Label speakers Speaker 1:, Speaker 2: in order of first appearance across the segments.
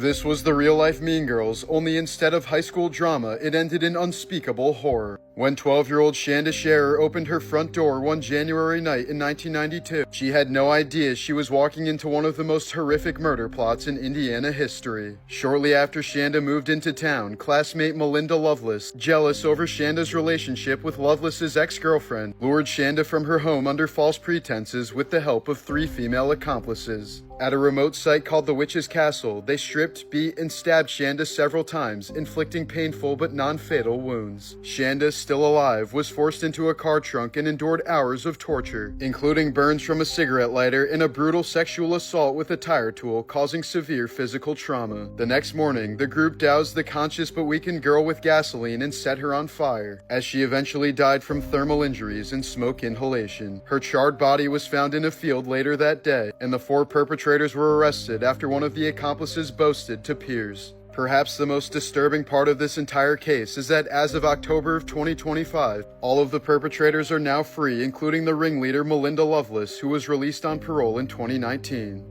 Speaker 1: This was the real-life Mean Girls, only instead of high school drama, it ended in unspeakable horror. When 12-year-old Shanda Scherer opened her front door one January night in 1992, she had no idea she was walking into one of the most horrific murder plots in Indiana history. Shortly after Shanda moved into town, classmate Melinda Loveless, jealous over Shanda's relationship with Loveless's ex-girlfriend, lured Shanda from her home under false pretenses with the help of 3 female accomplices. At a remote site called the Witch's Castle, they stripped, beat, and stabbed Shanda several times, inflicting painful but non-fatal wounds. Shanda, still alive, was forced into a car trunk and endured hours of torture, including burns from a cigarette lighter and a brutal sexual assault with a tire tool, causing severe physical trauma. The next morning, the group doused the conscious but weakened girl with gasoline and set her on fire, as she eventually died from thermal injuries and smoke inhalation. Her charred body was found in a field later that day, and the 4 perpetrators were arrested after one of the accomplices boasted to peers. Perhaps the most disturbing part of this entire case is that as of October of 2025, all of the perpetrators are now free, including the ringleader Melinda Loveless, who was released on parole in 2019.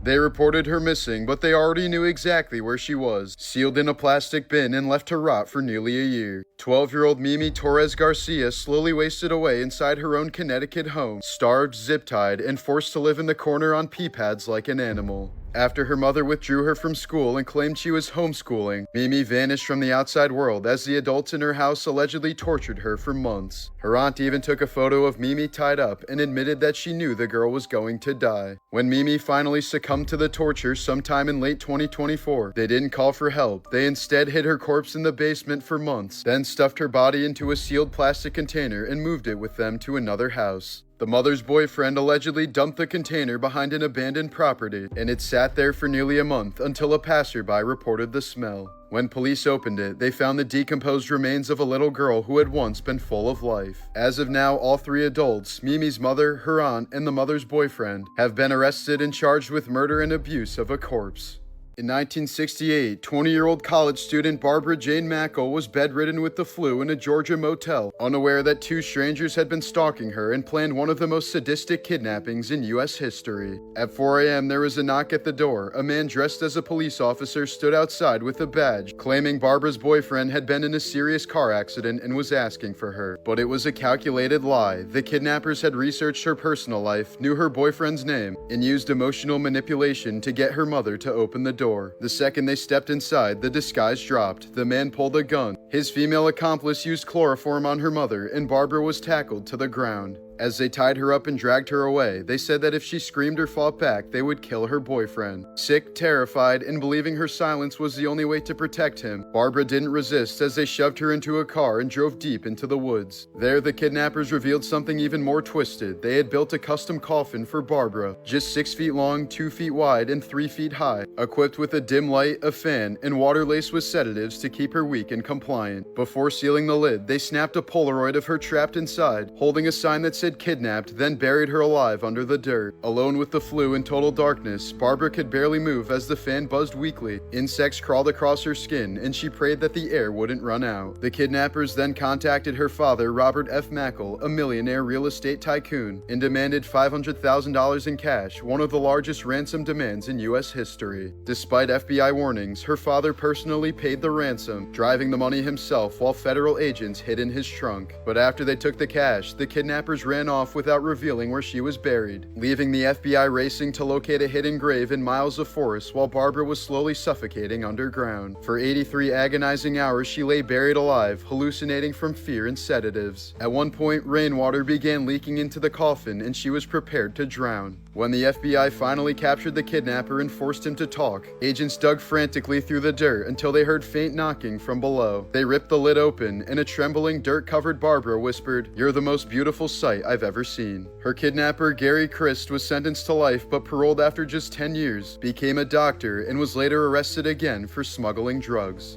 Speaker 1: They reported her missing, but they already knew exactly where she was, sealed in a plastic bin and left to rot for nearly a year. 12-year-old Mimi Torres Garcia slowly wasted away inside her own Connecticut home, starved, zip-tied, and forced to live in the corner on pee pads like an animal. After her mother withdrew her from school and claimed she was homeschooling, Mimi vanished from the outside world as the adults in her house allegedly tortured her for months. Her aunt even took a photo of Mimi tied up and admitted that she knew the girl was going to die. When Mimi finally succumbed to the torture sometime in late 2024, they didn't call for help. They instead hid her corpse in the basement for months, then stuffed her body into a sealed plastic container and moved it with them to another house. The mother's boyfriend allegedly dumped the container behind an abandoned property, and it sat there for nearly a month until a passerby reported the smell. When police opened it, they found the decomposed remains of a little girl who had once been full of life. As of now, all 3 adults, Mimi's mother, her aunt, and the mother's boyfriend, have been arrested and charged with murder and abuse of a corpse. In 1968, 20-year-old college student Barbara Jane Mackle was bedridden with the flu in a Georgia motel, unaware that 2 strangers had been stalking her and planned one of the most sadistic kidnappings in U.S. history. At 4 a.m., there was a knock at the door. A man dressed as a police officer stood outside with a badge, claiming Barbara's boyfriend had been in a serious car accident and was asking for her. But it was a calculated lie. The kidnappers had researched her personal life, knew her boyfriend's name, and used emotional manipulation to get her mother to open the door. The second they stepped inside, the disguise dropped. The man pulled a gun. His female accomplice used chloroform on her mother, and Barbara was tackled to the ground. As they tied her up and dragged her away, they said that if she screamed or fought back, they would kill her boyfriend. Sick, terrified, and believing her silence was the only way to protect him, Barbara didn't resist as they shoved her into a car and drove deep into the woods. There, the kidnappers revealed something even more twisted. They had built a custom coffin for Barbara, just 6 feet long, 2 feet wide, and 3 feet high, equipped with a dim light, a fan, and water laced with sedatives to keep her weak and compliant. Before sealing the lid, they snapped a Polaroid of her trapped inside, holding a sign that said kidnapped, then buried her alive under the dirt. Alone with the flu in total darkness, Barbara could barely move as the fan buzzed weakly. Insects crawled across her skin, and she prayed that the air wouldn't run out. The kidnappers then contacted her father, Robert F. Mackle, a millionaire real estate tycoon, and demanded $500,000 in cash, one of the largest ransom demands in U.S. history. Despite FBI warnings, her father personally paid the ransom, driving the money himself while federal agents hid in his trunk. But after they took the cash, the kidnappers ran off without revealing where she was buried, leaving the FBI racing to locate a hidden grave in miles of forest while Barbara was slowly suffocating underground. For 83 agonizing hours, she lay buried alive, hallucinating from fear and sedatives. At one point, rainwater began leaking into the coffin and she was prepared to drown. When the FBI finally captured the kidnapper and forced him to talk, agents dug frantically through the dirt until they heard faint knocking from below. They ripped the lid open, and a trembling, dirt-covered Barbara whispered, "You're the most beautiful sight I've ever seen." Her kidnapper, Gary Christ, was sentenced to life but paroled after just 10 years, became a doctor, and was later arrested again for smuggling drugs.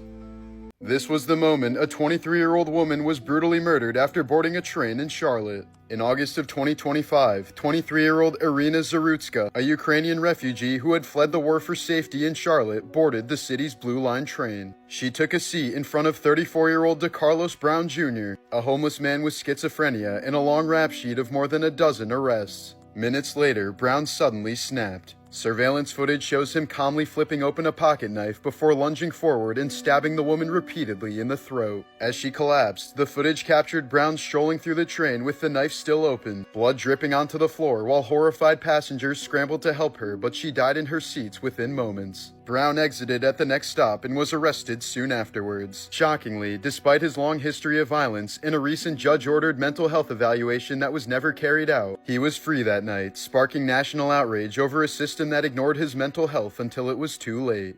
Speaker 1: This was the moment a 23-year-old woman was brutally murdered after boarding a train in Charlotte. In August of 2025, 23-year-old Irina Zarutska, a Ukrainian refugee who had fled the war for safety in Charlotte, boarded the city's Blue Line train. She took a seat in front of 34-year-old DeCarlos Brown Jr., a homeless man with schizophrenia and a long rap sheet of more than a dozen arrests. Minutes later, Brown suddenly snapped. Surveillance footage shows him calmly flipping open a pocket knife before lunging forward and stabbing the woman repeatedly in the throat. As she collapsed, the footage captured Brown strolling through the train with the knife still open, blood dripping onto the floor while horrified passengers scrambled to help her, but she died in her seats within moments. Brown exited at the next stop and was arrested soon afterwards. Shockingly, despite his long history of violence and a recent judge-ordered mental health evaluation that was never carried out, he was free that night, sparking national outrage over a system that ignored his mental health until it was too late.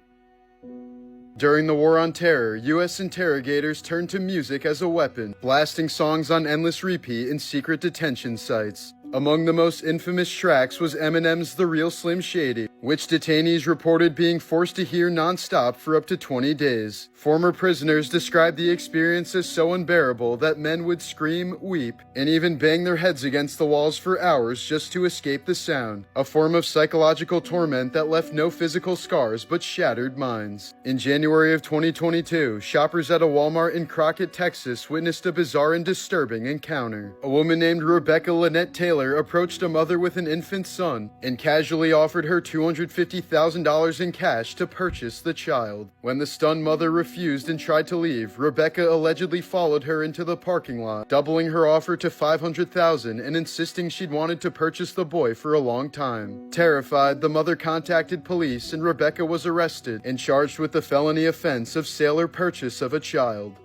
Speaker 1: During the War on Terror, U.S. interrogators turned to music as a weapon, blasting songs on endless repeat in secret detention sites. Among the most infamous tracks was Eminem's The Real Slim Shady, which detainees reported being forced to hear non-stop for up to 20 days. Former prisoners described the experience as so unbearable that men would scream, weep, and even bang their heads against the walls for hours just to escape the sound, a form of psychological torment that left no physical scars but shattered minds. In January of 2022, shoppers at a Walmart in Crockett, Texas witnessed a bizarre and disturbing encounter. A woman named Rebecca Lynette Taylor approached a mother with an infant son and casually offered her $250,000 in cash to purchase the child. When the stunned mother refused and tried to leave, Rebecca allegedly followed her into the parking lot, doubling her offer to $500,000 and insisting she'd wanted to purchase the boy for a long time. Terrified, the mother contacted police and Rebecca was arrested and charged with the felony offense of sale or purchase of a child.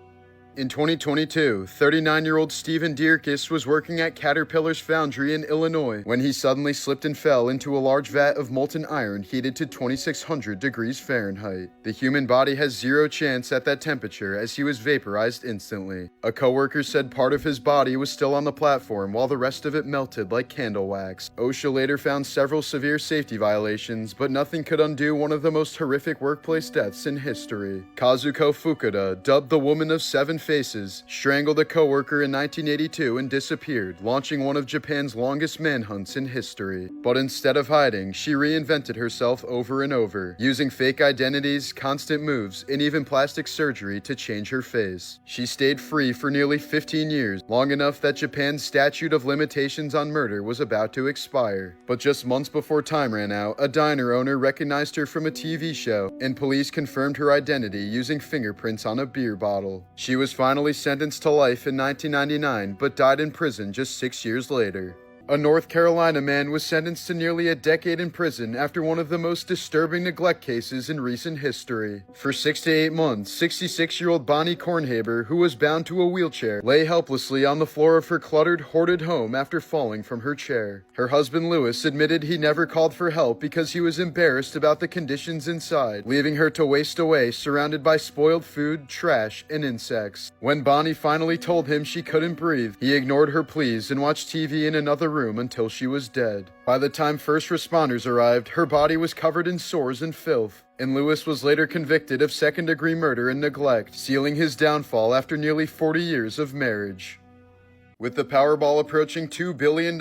Speaker 1: In 2022, 39-year-old Stephen Dierkes was working at Caterpillar's foundry in Illinois when he suddenly slipped and fell into a large vat of molten iron heated to 2,600 degrees Fahrenheit. The human body has zero chance at that temperature as he was vaporized instantly. A coworker said part of his body was still on the platform while the rest of it melted like candle wax. OSHA later found several severe safety violations, but nothing could undo one of the most horrific workplace deaths in history. Kazuko Fukuda, dubbed the Woman of Seven Faces, strangled a coworker in 1982 and disappeared, launching one of Japan's longest manhunts in history. But instead of hiding, she reinvented herself over and over, using fake identities, constant moves, and even plastic surgery to change her face. She stayed free for nearly 15 years, long enough that Japan's statute of limitations on murder was about to expire. But just months before time ran out, a diner owner recognized her from a TV show, and police confirmed her identity using fingerprints on a beer bottle. She was finally sentenced to life in 1999, but died in prison just 6 years later. A North Carolina man was sentenced to nearly a decade in prison after one of the most disturbing neglect cases in recent history. For 6 to 8 months, 66-year-old Bonnie Kornhaber, who was bound to a wheelchair, lay helplessly on the floor of her cluttered, hoarded home after falling from her chair. Her husband Lewis admitted he never called for help because he was embarrassed about the conditions inside, leaving her to waste away surrounded by spoiled food, trash, and insects. When Bonnie finally told him she couldn't breathe, he ignored her pleas and watched TV in another room until she was dead. By the time first responders arrived, her body was covered in sores and filth, and Lewis was later convicted of second-degree murder and neglect, sealing his downfall after nearly 40 years of marriage. With the Powerball approaching $2 billion,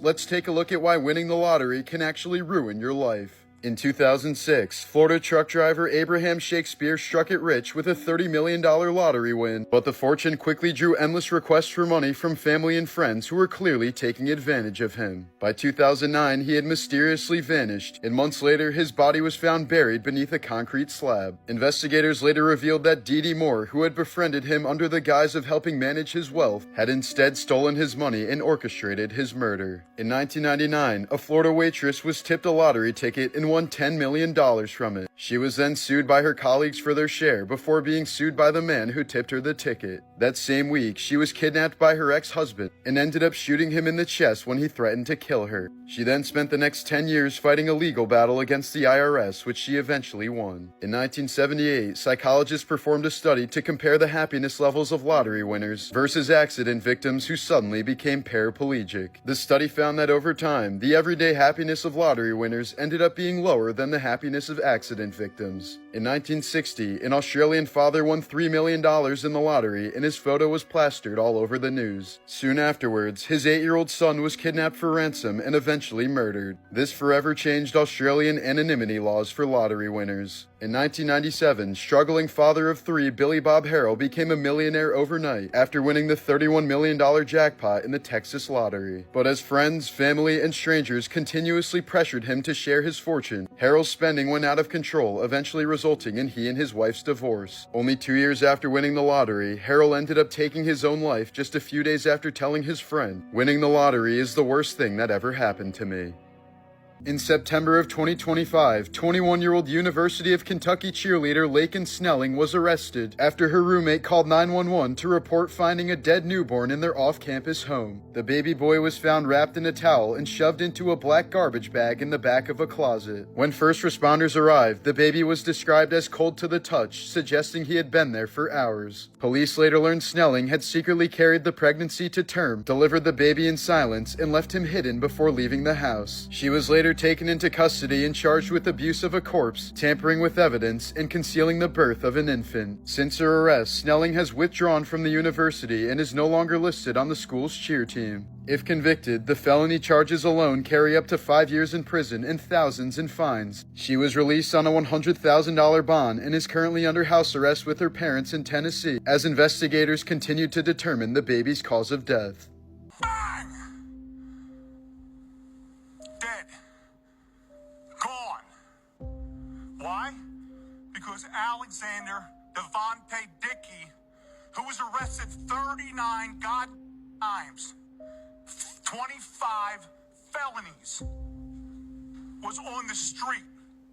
Speaker 1: let's take a look at why winning the lottery can actually ruin your life. In 2006, Florida truck driver Abraham Shakespeare struck it rich with a $30 million lottery win, but the fortune quickly drew endless requests for money from family and friends who were clearly taking advantage of him. By 2009, he had mysteriously vanished, and months later, his body was found buried beneath a concrete slab. Investigators later revealed that Dee Dee Moore, who had befriended him under the guise of helping manage his wealth, had instead stolen his money and orchestrated his murder. In 1999, a Florida waitress was tipped a lottery ticket and won $10 million from it. She was then sued by her colleagues for their share before being sued by the man who tipped her the ticket. That same week, she was kidnapped by her ex-husband and ended up shooting him in the chest when he threatened to kill her. She then spent the next 10 years fighting a legal battle against the IRS, which she eventually won. In 1978, psychologists performed a study to compare the happiness levels of lottery winners versus accident victims who suddenly became paraplegic. The study found that over time, the everyday happiness of lottery winners ended up being lower than the happiness of accident victims. In 1960, an Australian father won $3 million in the lottery and his photo was plastered all over the news. Soon afterwards, his 8-year-old son was kidnapped for ransom and eventually murdered. This forever changed Australian anonymity laws for lottery winners. In 1997, struggling father of three Billy Bob Harrell became a millionaire overnight after winning the $31 million jackpot in the Texas lottery. But as friends, family, and strangers continuously pressured him to share his fortune, Harrell's spending went out of control, eventually resulting in he and his wife's divorce. Only 2 years after winning the lottery, Harrell ended up taking his own life just a few days after telling his friend, "Winning the lottery is the worst thing that ever happened to me." In September of 2025, 21-year-old University of Kentucky cheerleader Laken Snelling was arrested after her roommate called 911 to report finding a dead newborn in their off-campus home. The baby boy was found wrapped in a towel and shoved into a black garbage bag in the back of a closet. When first responders arrived, the baby was described as cold to the touch, suggesting he had been there for hours. Police later learned Snelling had secretly carried the pregnancy to term, delivered the baby in silence, and left him hidden before leaving the house. She was later taken into custody and charged with abuse of a corpse, tampering with evidence, and concealing the birth of an infant. Since her arrest, Snelling has withdrawn from the university and is no longer listed on the school's cheer team. If convicted, the felony charges alone carry up to 5 years in prison and thousands in fines. She was released on a $100,000 bond and is currently under house arrest with her parents in Tennessee as investigators continue to determine the baby's cause of death.
Speaker 2: Bang! Dead. Gone. Why? Because Alexander Devontae Dickey, who was arrested 39 times, 25 felonies, was on the street.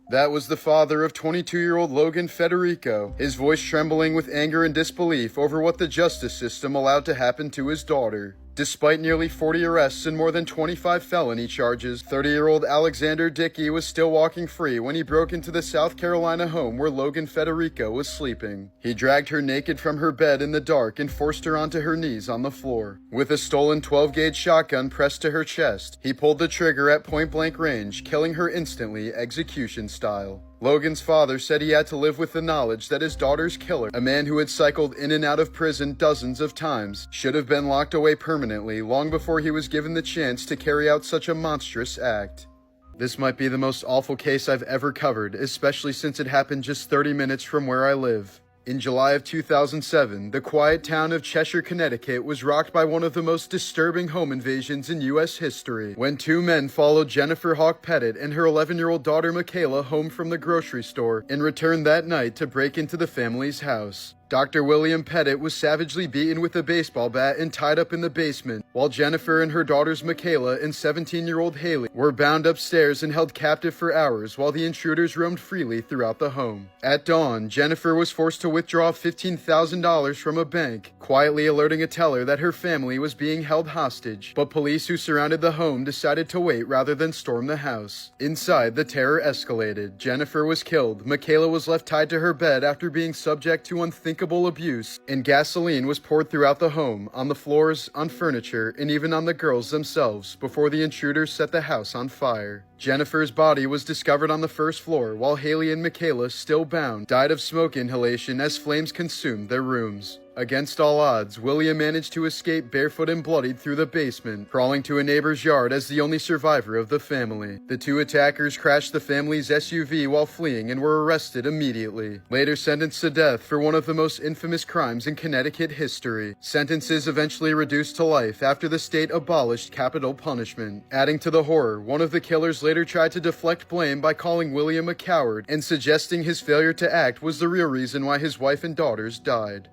Speaker 1: That was the father of 22-year-old Logan Federico, his voice trembling with anger and disbelief over what the justice system allowed to happen to his daughter. Despite nearly 40 arrests and more than 25 felony charges, 30-year-old Alexander Dickey was still walking free when he broke into the South Carolina home where Logan Federico was sleeping. He dragged her naked from her bed in the dark and forced her onto her knees on the floor. With a stolen 12-gauge shotgun pressed to her chest, he pulled the trigger at point-blank range, killing her instantly, execution style. Logan's father said he had to live with the knowledge that his daughter's killer, a man who had cycled in and out of prison dozens of times, should have been locked away permanently long before he was given the chance to carry out such a monstrous act. This might be the most awful case I've ever covered, especially since it happened just 30 minutes from where I live. In July of 2007, the quiet town of Cheshire, Connecticut was rocked by one of the most disturbing home invasions in U.S. history, when two men followed Jennifer Hawk Pettit and her 11-year-old daughter Michaela home from the grocery store and returned that night to break into the family's house. Dr. William Pettit was savagely beaten with a baseball bat and tied up in the basement, while Jennifer and her daughters Michaela and 17-year-old Haley were bound upstairs and held captive for hours while the intruders roamed freely throughout the home. At dawn, Jennifer was forced to withdraw $15,000 from a bank, quietly alerting a teller that her family was being held hostage, but police who surrounded the home decided to wait rather than storm the house. Inside, the terror escalated. Jennifer was killed, Michaela was left tied to her bed after being subject to unthinkable abuse, and gasoline was poured throughout the home, on the floors, on furniture, and even on the girls themselves before the intruders set the house on fire. Jennifer's body was discovered on the first floor, while Haley and Michaela, still bound, died of smoke inhalation as flames consumed their rooms. Against all odds, William managed to escape barefoot and bloodied through the basement, crawling to a neighbor's yard as the only survivor of the family. The two attackers crashed the family's SUV while fleeing and were arrested immediately, later sentenced to death for one of the most infamous crimes in Connecticut history. Sentences eventually reduced to life after the state abolished capital punishment. Adding to the horror, one of the killers later tried to deflect blame by calling William a coward and suggesting his failure to act was the real reason why his wife and daughters died.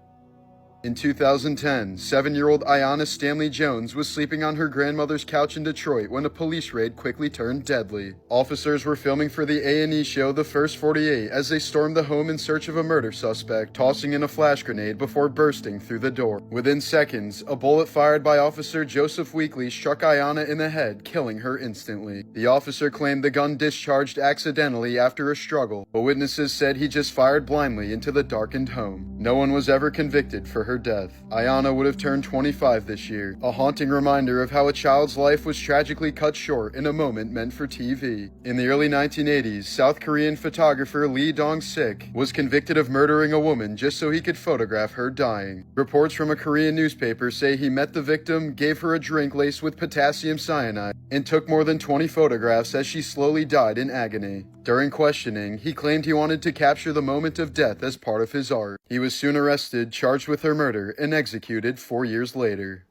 Speaker 1: In 2010, 7-year-old Ayanna Stanley Jones was sleeping on her grandmother's couch in Detroit when a police raid quickly turned deadly. Officers were filming for the A&E show The First 48 as they stormed the home in search of a murder suspect, tossing in a flash grenade before bursting through the door. Within seconds, a bullet fired by Officer Joseph Weekly struck Ayanna in the head, killing her instantly. The officer claimed the gun discharged accidentally after a struggle, but witnesses said he just fired blindly into the darkened home. No one was ever convicted for her death. Ayanna would have turned 25 this year, a haunting reminder of how a child's life was tragically cut short in a moment meant for TV. In the early 1980s, South Korean photographer Lee Dong-sik was convicted of murdering a woman just so he could photograph her dying. Reports from a Korean newspaper say he met the victim, gave her a drink laced with potassium cyanide, and took more than 20 photographs as she slowly died in agony. During questioning, he claimed he wanted to capture the moment of death as part of his art. He was soon arrested, charged with her murder, and executed 4 years later.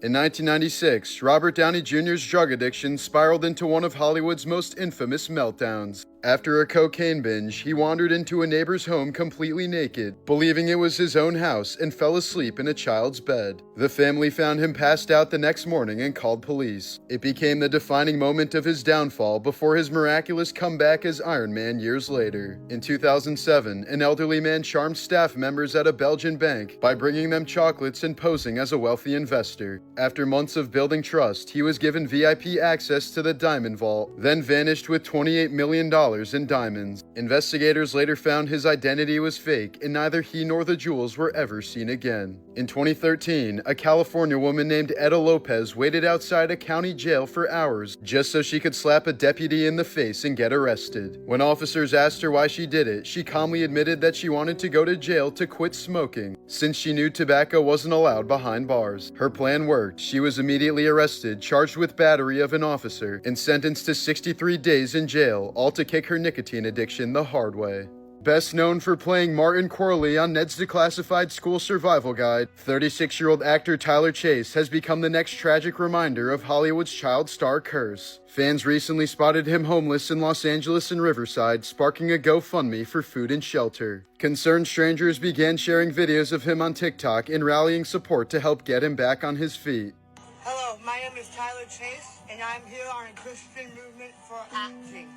Speaker 1: In 1996, Robert Downey Jr.'s drug addiction spiraled into one of Hollywood's most infamous meltdowns. After a cocaine binge, he wandered into a neighbor's home completely naked, believing it was his own house, and fell asleep in a child's bed. The family found him passed out the next morning and called police. It became the defining moment of his downfall before his miraculous comeback as Iron Man years later. In 2007, an elderly man charmed staff members at a Belgian bank by bringing them chocolates and posing as a wealthy investor. After months of building trust, he was given VIP access to the Diamond Vault, then vanished with $28 million in diamonds. Investigators later found his identity was fake, and neither he nor the jewels were ever seen again. In 2013, a California woman named Etta Lopez waited outside a county jail for hours just so she could slap a deputy in the face and get arrested. When officers asked her why she did it, she calmly admitted that she wanted to go to jail to quit smoking, since she knew tobacco wasn't allowed behind bars. Her plan worked. She was immediately arrested, charged with battery of an officer, and sentenced to 63 days in jail, all to kick her nicotine addiction the hard way. Best known for playing Martin Corley on Ned's Declassified School Survival Guide, 36-year-old actor Tyler Chase has become the next tragic reminder of Hollywood's child star curse. Fans recently spotted him homeless in Los Angeles and Riverside, sparking a GoFundMe for food and shelter. Concerned strangers began sharing videos of him on TikTok and rallying support to help get him back on his feet.
Speaker 3: Hello, my name is Tyler Chase, and I'm here on a Christian movement for acting.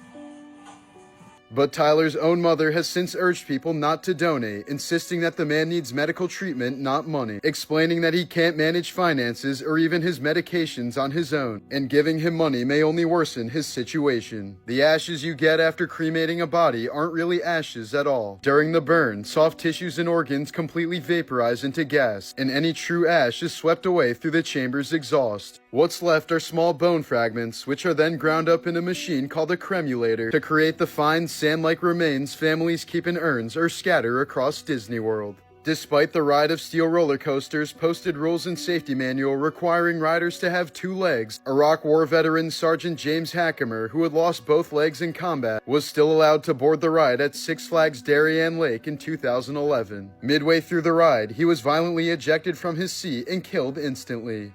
Speaker 1: But Tyler's own mother has since urged people not to donate, insisting that the man needs medical treatment, not money, explaining that he can't manage finances or even his medications on his own, and giving him money may only worsen his situation. The ashes you get after cremating a body aren't really ashes at all. During the burn, soft tissues and organs completely vaporize into gas, and any true ash is swept away through the chamber's exhaust. What's left are small bone fragments, which are then ground up in a machine called a cremulator to create the fine sand-like remains families keep in urns or scatter across Disney World. Despite the ride of steel roller coasters, posted rules and safety manual requiring riders to have 2 legs, Iraq War veteran Sergeant James Hackemer, who had lost both legs in combat, was still allowed to board the ride at Six Flags Darien Lake in 2011. Midway through the ride, he was violently ejected from his seat and killed instantly.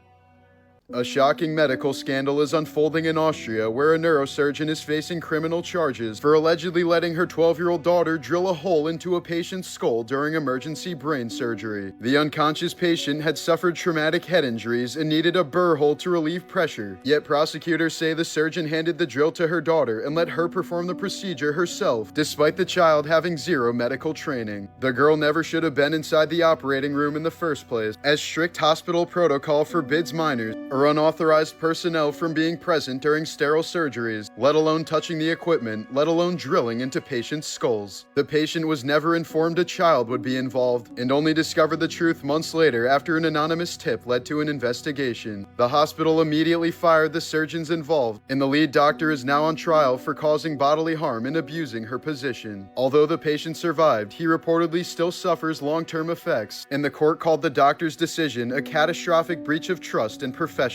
Speaker 1: A shocking medical scandal is unfolding in Austria, where a neurosurgeon is facing criminal charges for allegedly letting her 12-year-old daughter drill a hole into a patient's skull during emergency brain surgery. The unconscious patient had suffered traumatic head injuries and needed a burr hole to relieve pressure, yet prosecutors say the surgeon handed the drill to her daughter and let her perform the procedure herself, despite the child having zero medical training. The girl never should have been inside the operating room in the first place, as strict hospital protocol forbids minors or unauthorized personnel from being present during sterile surgeries, let alone touching the equipment, let alone drilling into patients' skulls. The patient was never informed a child would be involved, and only discovered the truth months later after an anonymous tip led to an investigation. The hospital immediately fired the surgeons involved, and the lead doctor is now on trial for causing bodily harm and abusing her position. Although the patient survived, he reportedly still suffers long-term effects, and the court called the doctor's decision a catastrophic breach of trust and professionalism.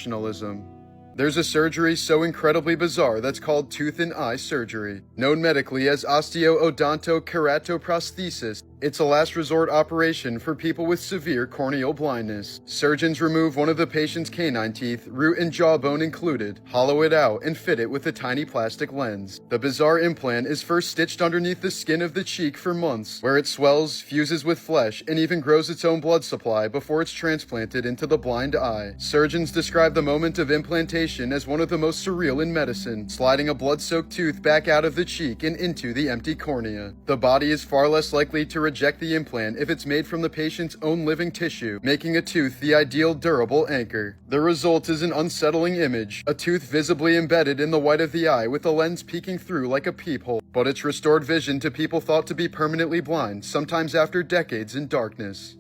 Speaker 1: There's a surgery so incredibly bizarre that's called tooth and eye surgery, known medically as osteoodontokeratoprosthesis. It's a last resort operation for people with severe corneal blindness. Surgeons remove one of the patient's canine teeth, root and jawbone included, hollow it out, and fit it with a tiny plastic lens. The bizarre implant is first stitched underneath the skin of the cheek for months, where it swells, fuses with flesh, and even grows its own blood supply before it's transplanted into the blind eye. Surgeons describe the moment of implantation as one of the most surreal in medicine, sliding a blood-soaked tooth back out of the cheek and into the empty cornea. The body is far less likely to eject the implant if it's made from the patient's own living tissue, making a tooth the ideal durable anchor. The result is an unsettling image, a tooth visibly embedded in the white of the eye with the lens peeking through like a peephole, but it's restored vision to people thought to be permanently blind, sometimes after decades in darkness.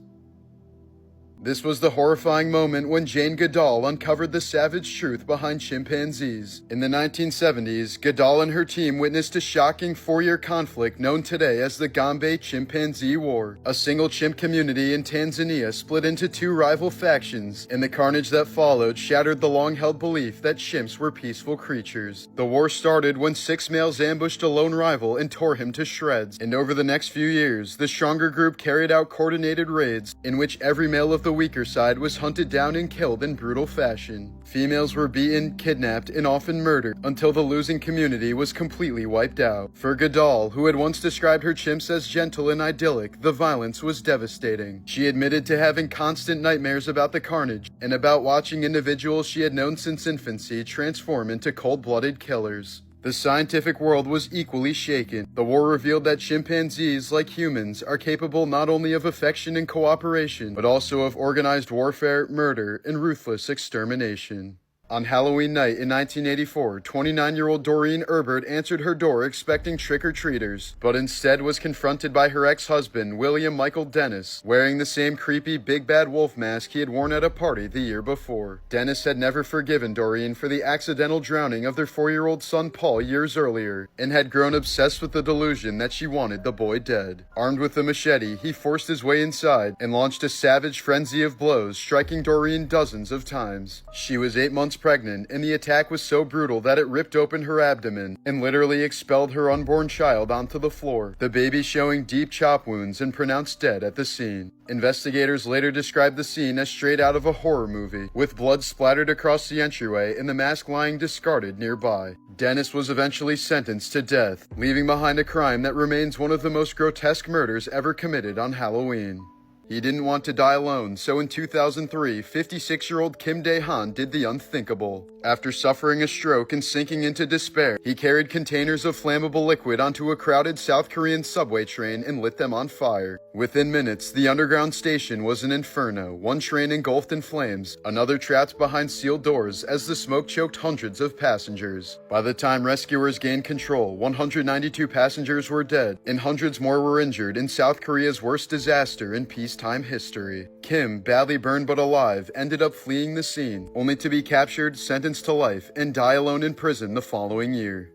Speaker 1: This was the horrifying moment when Jane Goodall uncovered the savage truth behind chimpanzees. In the 1970s, Goodall and her team witnessed a shocking 4-year conflict known today as the Gombe Chimpanzee War. A single chimp community in Tanzania split into 2 rival factions, and the carnage that followed shattered the long-held belief that chimps were peaceful creatures. The war started when 6 males ambushed a lone rival and tore him to shreds, and over the next few years, the stronger group carried out coordinated raids in which every male of the weaker side was hunted down and killed in brutal fashion. Females were beaten, kidnapped, and often murdered until the losing community was completely wiped out. For Goodall, who had once described her chimps as gentle and idyllic, the violence was devastating. She admitted to having constant nightmares about the carnage and about watching individuals she had known since infancy transform into cold-blooded killers. The scientific world was equally shaken. The war revealed that chimpanzees, like humans, are capable not only of affection and cooperation, but also of organized warfare, murder, and ruthless extermination. On Halloween night in 1984, 29-year-old Doreen Erbert answered her door expecting trick-or-treaters, but instead was confronted by her ex-husband, William Michael Dennis, wearing the same creepy big bad wolf mask he had worn at a party the year before. Dennis had never forgiven Doreen for the accidental drowning of their 4-year-old son Paul years earlier, and had grown obsessed with the delusion that she wanted the boy dead. Armed with a machete, he forced his way inside and launched a savage frenzy of blows, striking Doreen dozens of times. She was 8 months pregnant, and the attack was so brutal that it ripped open her abdomen and literally expelled her unborn child onto the floor, the baby showing deep chop wounds and pronounced dead at the scene. Investigators later described the scene as straight out of a horror movie, with blood splattered across the entryway and the mask lying discarded nearby. Dennis was eventually sentenced to death, leaving behind a crime that remains one of the most grotesque murders ever committed on Halloween. He didn't want to die alone, so in 2003, 56-year-old Kim Dae-han did the unthinkable. After suffering a stroke and sinking into despair, he carried containers of flammable liquid onto a crowded South Korean subway train and lit them on fire. Within minutes, the underground station was an inferno, one train engulfed in flames, another trapped behind sealed doors as the smoke choked hundreds of passengers. By the time rescuers gained control, 192 passengers were dead, and hundreds more were injured in South Korea's worst disaster in peacetime history. Kim, badly burned but alive, ended up fleeing the scene, only to be captured, sentenced to life, and die alone in prison the following year.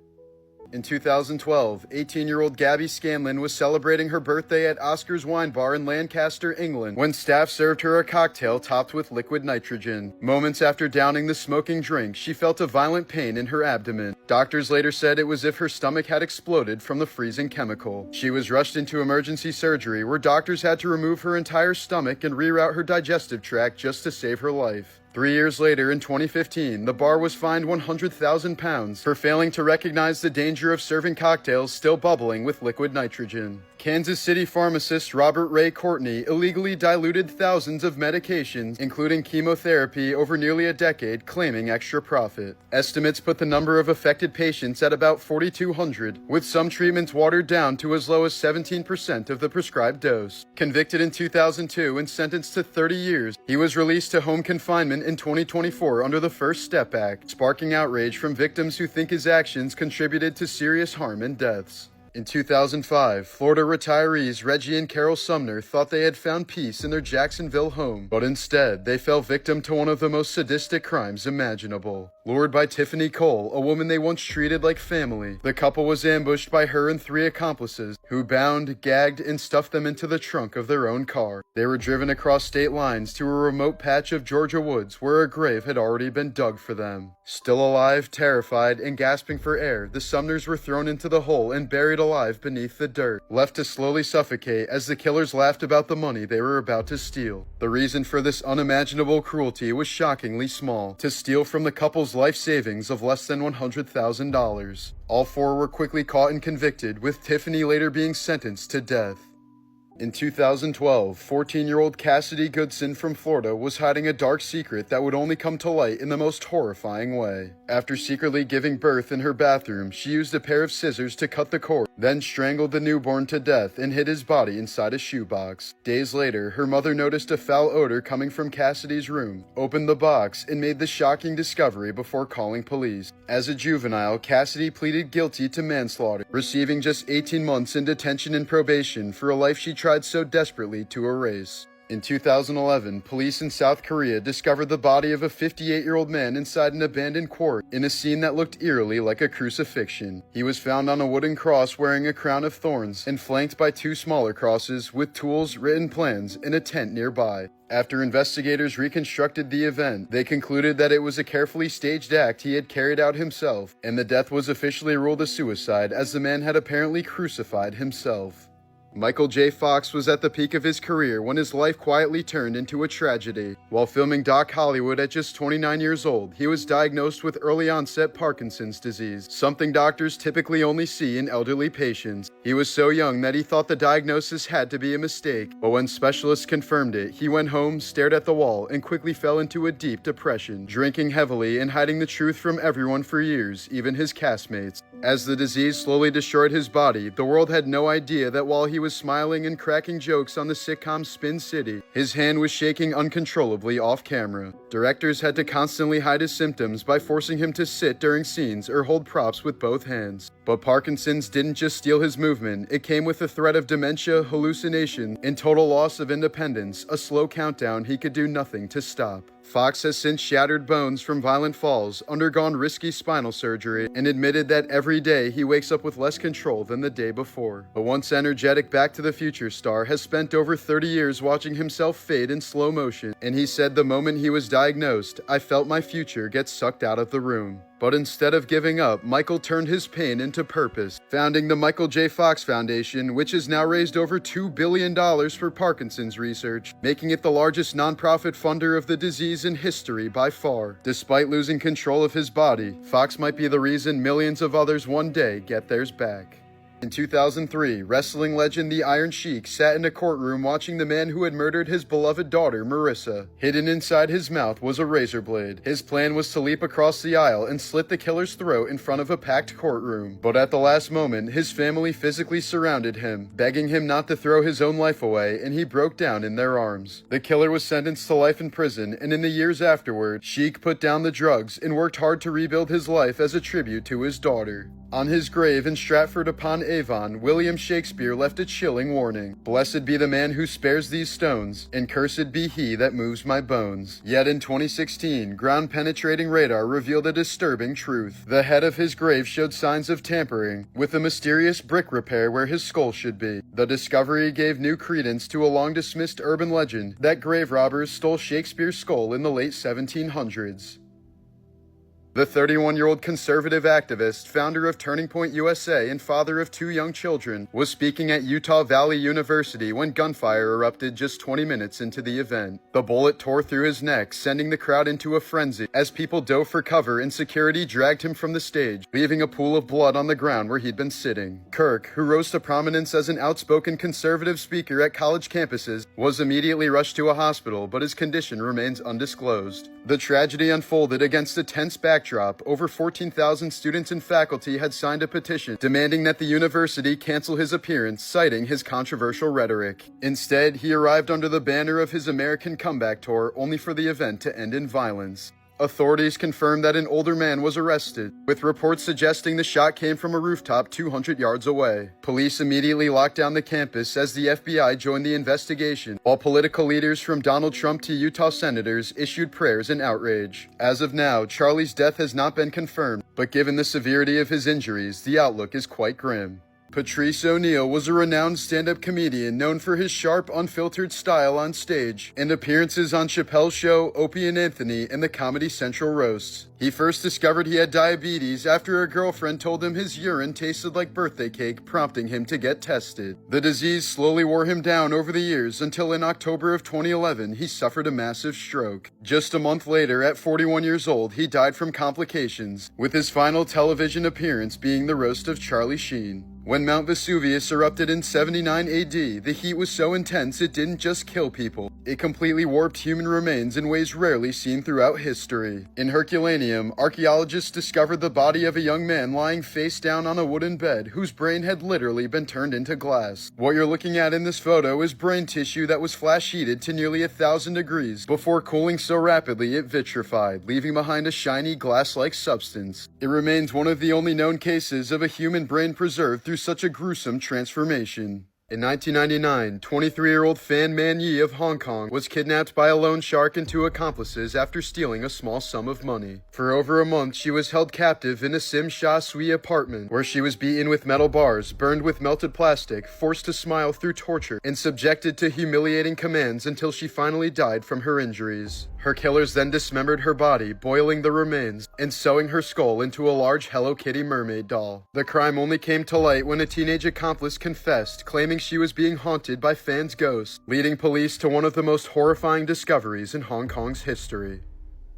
Speaker 1: In 2012, 18-year-old Gabby Scanlon was celebrating her birthday at Oscar's Wine Bar in Lancaster, England, when staff served her a cocktail topped with liquid nitrogen. Moments after downing the smoking drink, she felt a violent pain in her abdomen. Doctors later said it was as if her stomach had exploded from the freezing chemical. She was rushed into emergency surgery, where doctors had to remove her entire stomach and reroute her digestive tract just to save her life. 3 years later, in 2015, the bar was fined £100,000 for failing to recognize the danger of serving cocktails still bubbling with liquid nitrogen. Kansas City pharmacist Robert Ray Courtney illegally diluted thousands of medications, including chemotherapy, over nearly a decade, claiming extra profit. Estimates put the number of affected patients at about 4,200, with some treatments watered down to as low as 17% of the prescribed dose. Convicted in 2002 and sentenced to 30 years, he was released to home confinement in 2024 under the First Step Act, sparking outrage from victims who think his actions contributed to serious harm and deaths. In 2005, Florida retirees Reggie and Carol Sumner thought they had found peace in their Jacksonville home, but instead, they fell victim to one of the most sadistic crimes imaginable. Lured by Tiffany Cole, a woman they once treated like family, the couple was ambushed by her and 3 accomplices, who bound, gagged, and stuffed them into the trunk of their own car. They were driven across state lines to a remote patch of Georgia woods where a grave had already been dug for them. Still alive, terrified, and gasping for air, the Sumners were thrown into the hole and buried alive beneath the dirt, left to slowly suffocate as the killers laughed about the money they were about to steal. The reason for this unimaginable cruelty was shockingly small: to steal from the couple's life savings of less than $100,000. All 4 were quickly caught and convicted, with Tiffany later being sentenced to death. In 2012, 14-year-old Cassidy Goodson from Florida was hiding a dark secret that would only come to light in the most horrifying way. After secretly giving birth in her bathroom, she used a pair of scissors to cut the cord, then strangled the newborn to death and hid his body inside a shoebox. Days later, her mother noticed a foul odor coming from Cassidy's room, opened the box, and made the shocking discovery before calling police. As a juvenile, Cassidy pleaded guilty to manslaughter, receiving just 18 months in detention and probation for a life she tried so desperately to erase. In 2011, police in South Korea discovered the body of a 58-year-old man inside an abandoned quarry in a scene that looked eerily like a crucifixion. He was found on a wooden cross wearing a crown of thorns and flanked by two smaller crosses with tools, written plans, and a tent nearby. After investigators reconstructed the event, they concluded that it was a carefully staged act he had carried out himself, and the death was officially ruled a suicide as the man had apparently crucified himself. Michael J. Fox was at the peak of his career when his life quietly turned into a tragedy. While filming Doc Hollywood at just 29 years old, he was diagnosed with early onset Parkinson's disease, something doctors typically only see in elderly patients. He was so young that he thought the diagnosis had to be a mistake, but when specialists confirmed it, he went home, stared at the wall, and quickly fell into a deep depression, drinking heavily and hiding the truth from everyone for years, even his castmates. As the disease slowly destroyed his body, the world had no idea that while he was smiling and cracking jokes on the sitcom Spin City, his hand was shaking uncontrollably off camera. Directors had to constantly hide his symptoms by forcing him to sit during scenes or hold props with both hands. But Parkinson's didn't just steal his movement, it came with a threat of dementia, hallucination, and total loss of independence, a slow countdown he could do nothing to stop. Fox has since shattered bones from violent falls, undergone risky spinal surgery, and admitted that every day he wakes up with less control than the day before. A once energetic Back to the Future star has spent over 30 years watching himself fade in slow motion, and he said the moment he was diagnosed, "I felt my future get sucked out of the room." But instead of giving up, Michael turned his pain into purpose, founding the Michael J. Fox Foundation, which has now raised over $2 billion for Parkinson's research, making it the largest nonprofit funder of the disease in history by far. Despite losing control of his body, Fox might be the reason millions of others one day get theirs back. In 2003, wrestling legend The Iron Sheik sat in a courtroom watching the man who had murdered his beloved daughter, Marissa. Hidden inside his mouth was a razor blade. His plan was to leap across the aisle and slit the killer's throat in front of a packed courtroom. But at the last moment, his family physically surrounded him, begging him not to throw his own life away, and he broke down in their arms. The killer was sentenced to life in prison, and in the years afterward, Sheik put down the drugs and worked hard to rebuild his life as a tribute to his daughter. On his grave in Stratford-upon-Avon, William Shakespeare left a chilling warning. "Blessed be the man who spares these stones, and cursed be he that moves my bones." Yet in 2016, ground-penetrating radar revealed a disturbing truth. The head of his grave showed signs of tampering, with a mysterious brick repair where his skull should be. The discovery gave new credence to a long-dismissed urban legend that grave robbers stole Shakespeare's skull in the late 1700s. The 31-year-old conservative activist, founder of Turning Point USA and father of 2 young children, was speaking at Utah Valley University when gunfire erupted just 20 minutes into the event. The bullet tore through his neck, sending the crowd into a frenzy as people dove for cover and security dragged him from the stage, leaving a pool of blood on the ground where he'd been sitting. Kirk, who rose to prominence as an outspoken conservative speaker at college campuses, was immediately rushed to a hospital, but his condition remains undisclosed. The tragedy unfolded against a tense backdrop. Over 14,000 students and faculty had signed a petition demanding that the university cancel his appearance, citing his controversial rhetoric. Instead, he arrived under the banner of his American Comeback Tour, only for the event to end in violence. Authorities confirmed that an older man was arrested, with reports suggesting the shot came from a rooftop 200 yards away. Police immediately locked down the campus as the FBI joined the investigation, while political leaders from Donald Trump to Utah senators issued prayers in outrage. As of now, Charlie's death has not been confirmed, but given the severity of his injuries, the outlook is quite grim. Patrice O'Neal was a renowned stand-up comedian known for his sharp, unfiltered style on stage and appearances on Chappelle's Show, Opie and Anthony, and the Comedy Central roasts. He first discovered he had diabetes after a girlfriend told him his urine tasted like birthday cake, prompting him to get tested. The disease slowly wore him down over the years until in October of 2011, he suffered a massive stroke. Just a month later, at 41 years old, he died from complications, with his final television appearance being the roast of Charlie Sheen. When Mount Vesuvius erupted in 79 AD, the heat was so intense it didn't just kill people. It completely warped human remains in ways rarely seen throughout history. In Herculaneum, archaeologists discovered the body of a young man lying face down on a wooden bed whose brain had literally been turned into glass. What you're looking at in this photo is brain tissue that was flash heated to nearly 1,000 degrees before cooling so rapidly it vitrified, leaving behind a shiny glass-like substance. It remains one of the only known cases of a human brain preserved through such a gruesome transformation. In 1999, 23-year-old Fan Man Yi of Hong Kong was kidnapped by a loan shark and two accomplices after stealing a small sum of money. For over a month, she was held captive in a Sim Sha Sui apartment, where she was beaten with metal bars, burned with melted plastic, forced to smile through torture, and subjected to humiliating commands until she finally died from her injuries. Her killers then dismembered her body, boiling the remains, and sewing her skull into a large Hello Kitty mermaid doll. The crime only came to light when a teenage accomplice confessed, claiming she was being haunted by Fan's ghost, leading police to one of the most horrifying discoveries in Hong Kong's history.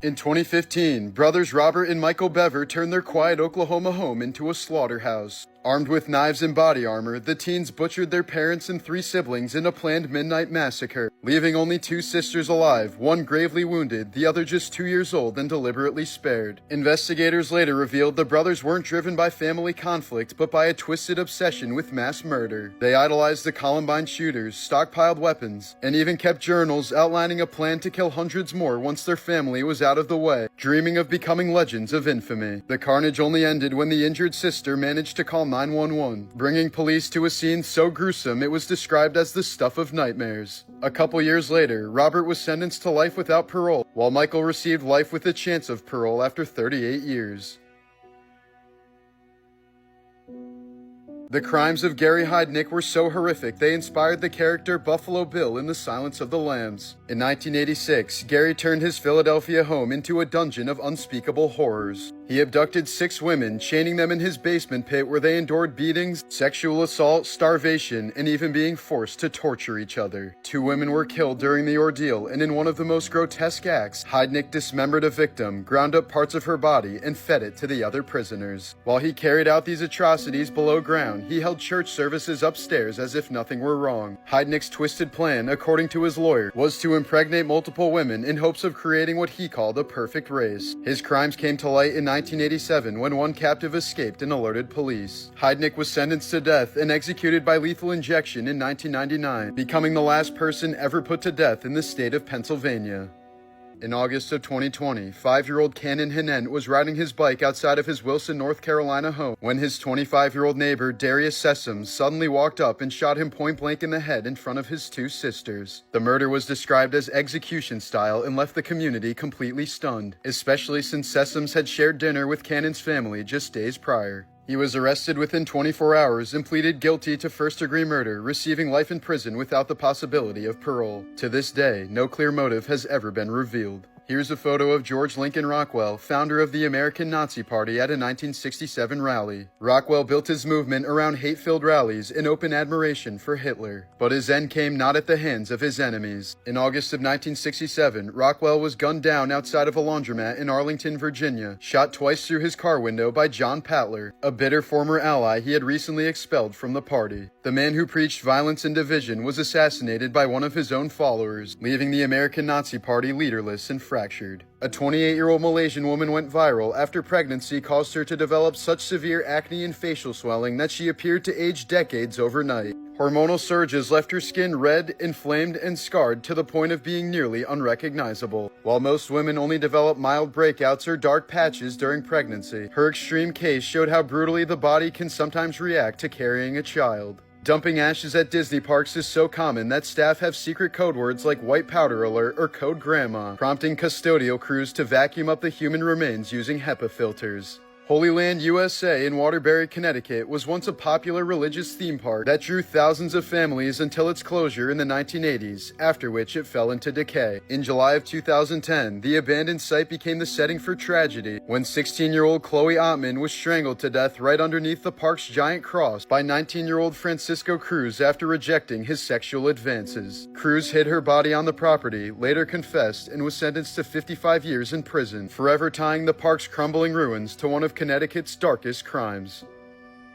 Speaker 1: In 2015, brothers Robert and Michael Bever turned their quiet Oklahoma home into a slaughterhouse. Armed with knives and body armor, the teens butchered their parents and 3 siblings in a planned midnight massacre, leaving only 2 sisters alive, one gravely wounded, the other just 2 years old and deliberately spared. Investigators later revealed the brothers weren't driven by family conflict, but by a twisted obsession with mass murder. They idolized the Columbine shooters, stockpiled weapons, and even kept journals outlining a plan to kill hundreds more once their family was out of the way, dreaming of becoming legends of infamy. The carnage only ended when the injured sister managed to call 911, bringing police to a scene so gruesome it was described as the stuff of nightmares. A couple years later, Robert was sentenced to life without parole, while Michael received life with a chance of parole after 38 years. The crimes of Gary Heidnik were so horrific they inspired the character Buffalo Bill in The Silence of the Lambs. In 1986, Gary turned his Philadelphia home into a dungeon of unspeakable horrors. He abducted 6 women, chaining them in his basement pit where they endured beatings, sexual assault, starvation, and even being forced to torture each other. 2 women were killed during the ordeal, and in one of the most grotesque acts, Heidnik dismembered a victim, ground up parts of her body, and fed it to the other prisoners. While he carried out these atrocities below ground, he held church services upstairs as if nothing were wrong. Heidnik's twisted plan, according to his lawyer, was to impregnate multiple women in hopes of creating what he called a perfect race. His crimes came to light in 1987 when one captive escaped and alerted police. Heidnik was sentenced to death and executed by lethal injection in 1999, becoming the last person ever put to death in the state of Pennsylvania. In August of 2020, 5-year-old Cannon Hanent was riding his bike outside of his Wilson, North Carolina home when his 25-year-old neighbor Darius Sessoms suddenly walked up and shot him point-blank in the head in front of his 2 sisters. The murder was described as execution style and left the community completely stunned, especially since Sessoms had shared dinner with Cannon's family just days prior. He was arrested within 24 hours and pleaded guilty to first-degree murder, receiving life in prison without the possibility of parole. To this day, no clear motive has ever been revealed. Here's a photo of George Lincoln Rockwell, founder of the American Nazi Party, at a 1967 rally. Rockwell built his movement around hate-filled rallies and open admiration for Hitler. But his end came not at the hands of his enemies. In August of 1967, Rockwell was gunned down outside of a laundromat in Arlington, Virginia, shot twice through his car window by John Patler, a bitter former ally he had recently expelled from the party. The man who preached violence and division was assassinated by one of his own followers, leaving the American Nazi Party leaderless and fractured. A 28-year-old Malaysian woman went viral after pregnancy caused her to develop such severe acne and facial swelling that she appeared to age decades overnight. Hormonal surges left her skin red, inflamed, and scarred to the point of being nearly unrecognizable. While most women only develop mild breakouts or dark patches during pregnancy, her extreme case showed how brutally the body can sometimes react to carrying a child. Dumping ashes at Disney parks is so common that staff have secret code words like white powder alert or code grandma, prompting custodial crews to vacuum up the human remains using HEPA filters. Holy Land USA in Waterbury, Connecticut was once a popular religious theme park that drew thousands of families until its closure in the 1980s, after which it fell into decay. In July of 2010, the abandoned site became the setting for tragedy when 16-year-old Chloe Ottman was strangled to death right underneath the park's giant cross by 19-year-old Francisco Cruz after rejecting his sexual advances. Cruz hid her body on the property, later confessed, and was sentenced to 55 years in prison, forever tying the park's crumbling ruins to one of Connecticut's darkest crimes.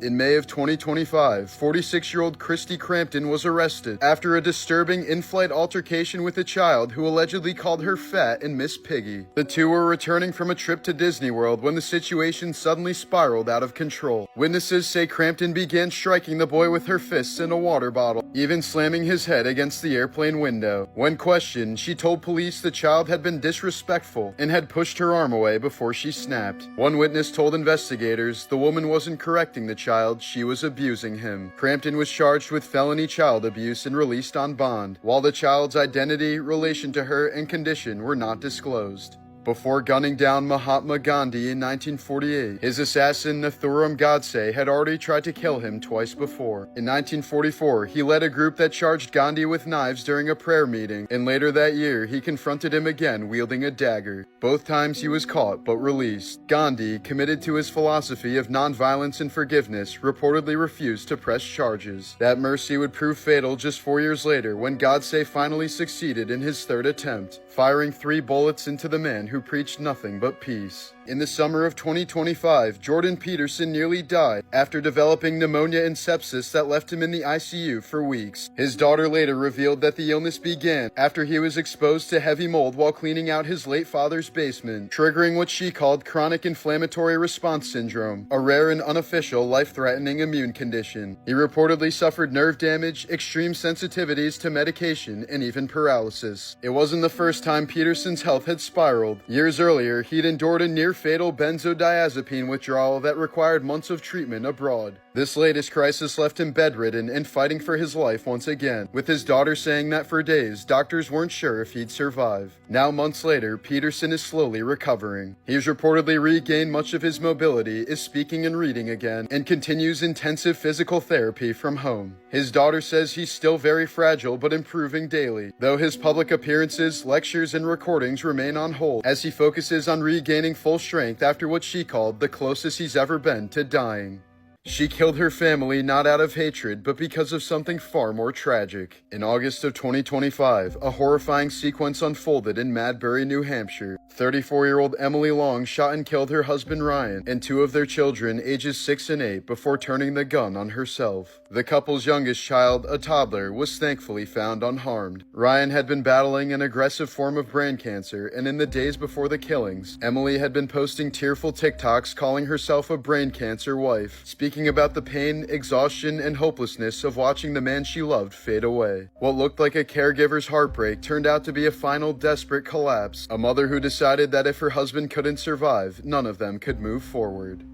Speaker 1: In May of 2025, 46-year-old Christy Crampton was arrested after a disturbing in-flight altercation with a child who allegedly called her fat and Miss Piggy. The two were returning from a trip to Disney World when the situation suddenly spiraled out of control. Witnesses say Crampton began striking the boy with her fists and a water bottle, even slamming his head against the airplane window. When questioned, she told police the child had been disrespectful and had pushed her arm away before she snapped. One witness told investigators the woman wasn't correcting the child, she was abusing him. Crampton was charged with felony child abuse and released on bond, while the child's identity, relation to her, and condition were not disclosed. Before gunning down Mahatma Gandhi in 1948, his assassin Nathuram Godse had already tried to kill him twice before. In 1944, he led a group that charged Gandhi with knives during a prayer meeting, and later that year, he confronted him again wielding a dagger. Both times he was caught but released. Gandhi, committed to his philosophy of nonviolence and forgiveness, reportedly refused to press charges. That mercy would prove fatal just 4 years later when Godse finally succeeded in his third attempt, firing 3 bullets into the man who preached nothing but peace. In the summer of 2025, Jordan Peterson nearly died after developing pneumonia and sepsis that left him in the ICU for weeks. His daughter later revealed that the illness began after he was exposed to heavy mold while cleaning out his late father's basement, triggering what she called chronic inflammatory response syndrome, a rare and unofficial life-threatening immune condition. He reportedly suffered nerve damage, extreme sensitivities to medication, and even paralysis. It wasn't the first time Peterson's health had spiraled. Years earlier, he'd endured a near-fatal benzodiazepine withdrawal that required months of treatment abroad. This latest crisis left him bedridden and fighting for his life once again, with his daughter saying that for days, doctors weren't sure if he'd survive. Now, months later, Peterson is slowly recovering. He's reportedly regained much of his mobility, is speaking and reading again, and continues intensive physical therapy from home. His daughter says he's still very fragile but improving daily, though his public appearances, lectures, and recordings remain on hold as he focuses on regaining full strength after what she called the closest he's ever been to dying. She killed her family not out of hatred, but because of something far more tragic. In August of 2025, a horrifying sequence unfolded in Madbury, New Hampshire. 34-year-old Emily Long shot and killed her husband Ryan and 2 of their children, ages 6 and 8, before turning the gun on herself. The couple's youngest child, a toddler, was thankfully found unharmed. Ryan had been battling an aggressive form of brain cancer, and in the days before the killings, Emily had been posting tearful TikToks calling herself a brain cancer wife, speaking about the pain, exhaustion, and hopelessness of watching the man she loved fade away. What looked like a caregiver's heartbreak turned out to be a final desperate collapse, a mother who decided that if her husband couldn't survive, none of them could move forward.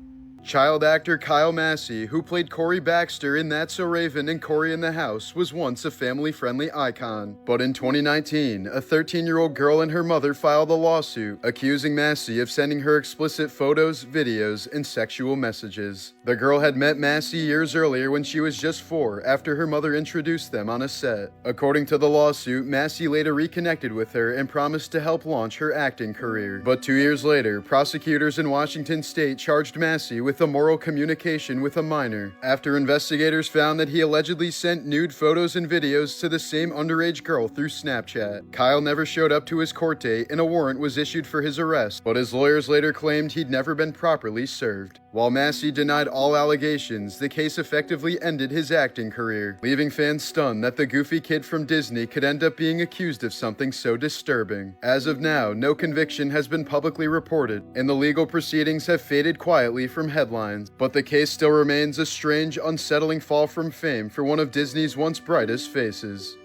Speaker 1: Child actor Kyle Massey, who played Corey Baxter in That's So Raven and Corey in the House, was once a family-friendly icon. But in 2019, a 13-year-old girl and her mother filed a lawsuit accusing Massey of sending her explicit photos, videos, and sexual messages. The girl had met Massey years earlier when she was just 4, after her mother introduced them on a set. According to the lawsuit, Massey later reconnected with her and promised to help launch her acting career. But 2 years later, prosecutors in Washington state charged Massey with immoral communication with a minor, after investigators found that he allegedly sent nude photos and videos to the same underage girl through Snapchat. Kyle never showed up to his court date and a warrant was issued for his arrest, but his lawyers later claimed he'd never been properly served. While Massey denied all allegations, the case effectively ended his acting career, leaving fans stunned that the goofy kid from Disney could end up being accused of something so disturbing. As of now, no conviction has been publicly reported, and the legal proceedings have faded quietly from headlines, but the case still remains a strange, unsettling fall from fame for one of Disney's once brightest faces.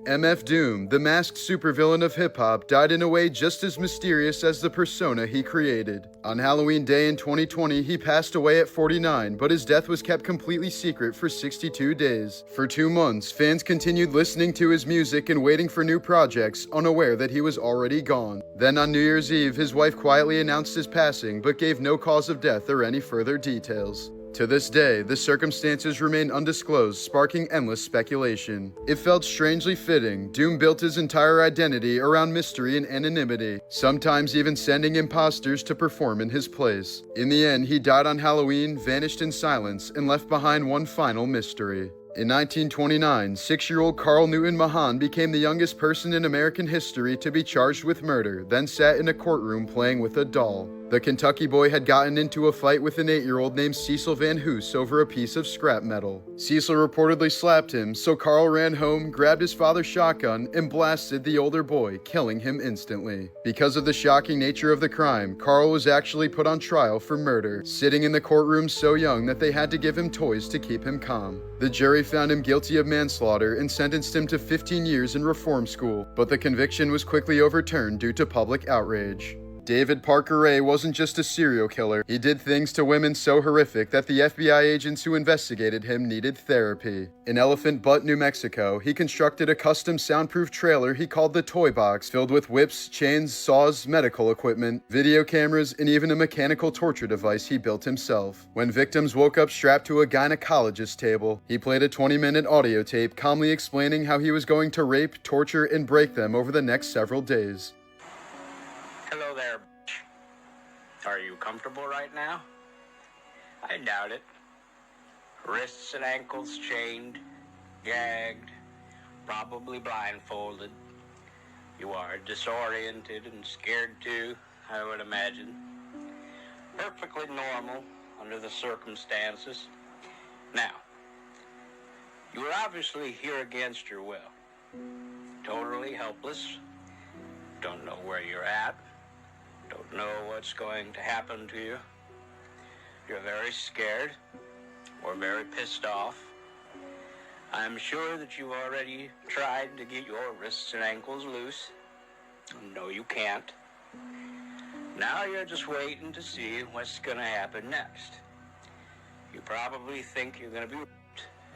Speaker 1: MF Doom, the masked supervillain of hip-hop, died in a way just as mysterious as the persona he created. On Halloween Day in 2020, he passed away at 49, but his death was kept completely secret for 62 days. For 2 months, fans continued listening to his music and waiting for new projects, unaware that he was already gone. Then on New Year's Eve, his wife quietly announced his passing, but gave no cause of death or any further details. To this day, the circumstances remain undisclosed, sparking endless speculation. It felt strangely fitting. Doom built his entire identity around mystery and anonymity, sometimes even sending imposters to perform in his place. In the end, he died on Halloween, vanished in silence, and left behind one final mystery. In 1929, 6-year-old Carl Newton Mahan became the youngest person in American history to be charged with murder, then sat in a courtroom playing with a doll. The Kentucky boy had gotten into a fight with an 8-year-old named Cecil Van Hoos over a piece of scrap metal. Cecil reportedly slapped him, so Carl ran home, grabbed his father's shotgun, and blasted the older boy, killing him instantly. Because of the shocking nature of the crime, Carl was actually put on trial for murder, sitting in the courtroom so young that they had to give him toys to keep him calm. The jury found him guilty of manslaughter and sentenced him to 15 years in reform school, but the conviction was quickly overturned due to public outrage. David Parker Ray wasn't just a serial killer. He did things to women so horrific that the FBI agents who investigated him needed therapy. In Elephant Butte, New Mexico, he constructed a custom soundproof trailer he called the Toy Box, filled with whips, chains, saws, medical equipment, video cameras, and even a mechanical torture device he built himself. When victims woke up strapped to a gynecologist table, he played a 20-minute audio tape calmly explaining how he was going to rape, torture, and break them over the next several days.
Speaker 4: Hello there, bitch. Are you comfortable right now? I doubt it. Wrists and ankles chained, gagged, probably blindfolded. You are disoriented and scared too, I would imagine. Perfectly normal under the circumstances. Now, you are obviously here against your will. Totally helpless. Don't know where you're at. Don't know what's going to happen to you. You're very scared or very pissed off. I'm sure that you've already tried to get your wrists and ankles loose. No, you can't. Now you're just waiting to see what's going to happen next. You probably think you're going to be raped,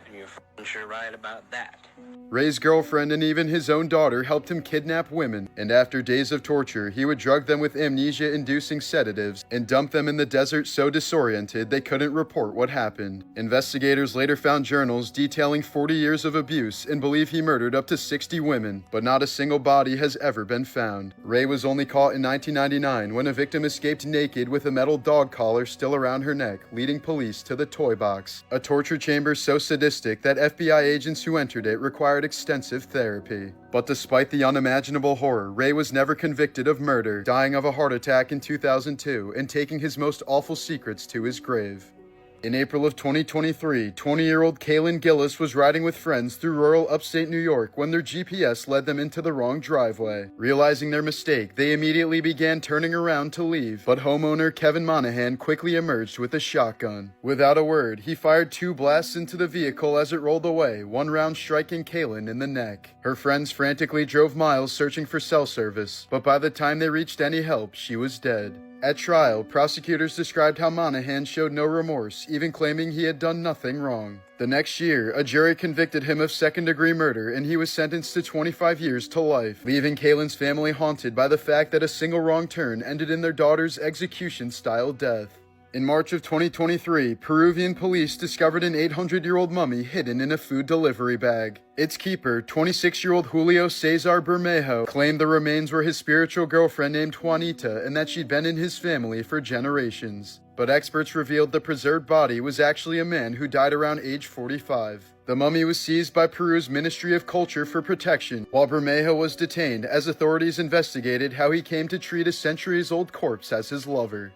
Speaker 4: and you're sure right about that.
Speaker 1: Ray's girlfriend and even his own daughter helped him kidnap women, and after days of torture, he would drug them with amnesia-inducing sedatives and dump them in the desert so disoriented they couldn't report what happened. Investigators later found journals detailing 40 years of abuse and believe he murdered up to 60 women, but not a single body has ever been found. Ray was only caught in 1999 when a victim escaped naked with a metal dog collar still around her neck, leading police to the Toy Box, a torture chamber so sadistic that FBI agents who entered it required extensive therapy. But despite the unimaginable horror, Ray was never convicted of murder, dying of a heart attack in 2002 and taking his most awful secrets to his grave. In April of 2023, 20-year-old Kaylin Gillis was riding with friends through rural upstate New York when their GPS led them into the wrong driveway. Realizing their mistake, they immediately began turning around to leave, but homeowner Kevin Monahan quickly emerged with a shotgun. Without a word, he fired 2 blasts into the vehicle as it rolled away, one round striking Kaylin in the neck. Her friends frantically drove miles searching for cell service, but by the time they reached any help, she was dead. At trial, prosecutors described how Monahan showed no remorse, even claiming he had done nothing wrong. The next year, a jury convicted him of second-degree murder and he was sentenced to 25 years to life, leaving Kaylin's family haunted by the fact that a single wrong turn ended in their daughter's execution-style death. In March of 2023, Peruvian police discovered an 800-year-old mummy hidden in a food delivery bag. Its keeper, 26-year-old Julio Cesar Bermejo, claimed the remains were his spiritual girlfriend named Juanita and that she'd been in his family for generations. But experts revealed the preserved body was actually a man who died around age 45. The mummy was seized by Peru's Ministry of Culture for protection, while Bermejo was detained as authorities investigated how he came to treat a centuries-old corpse as his lover.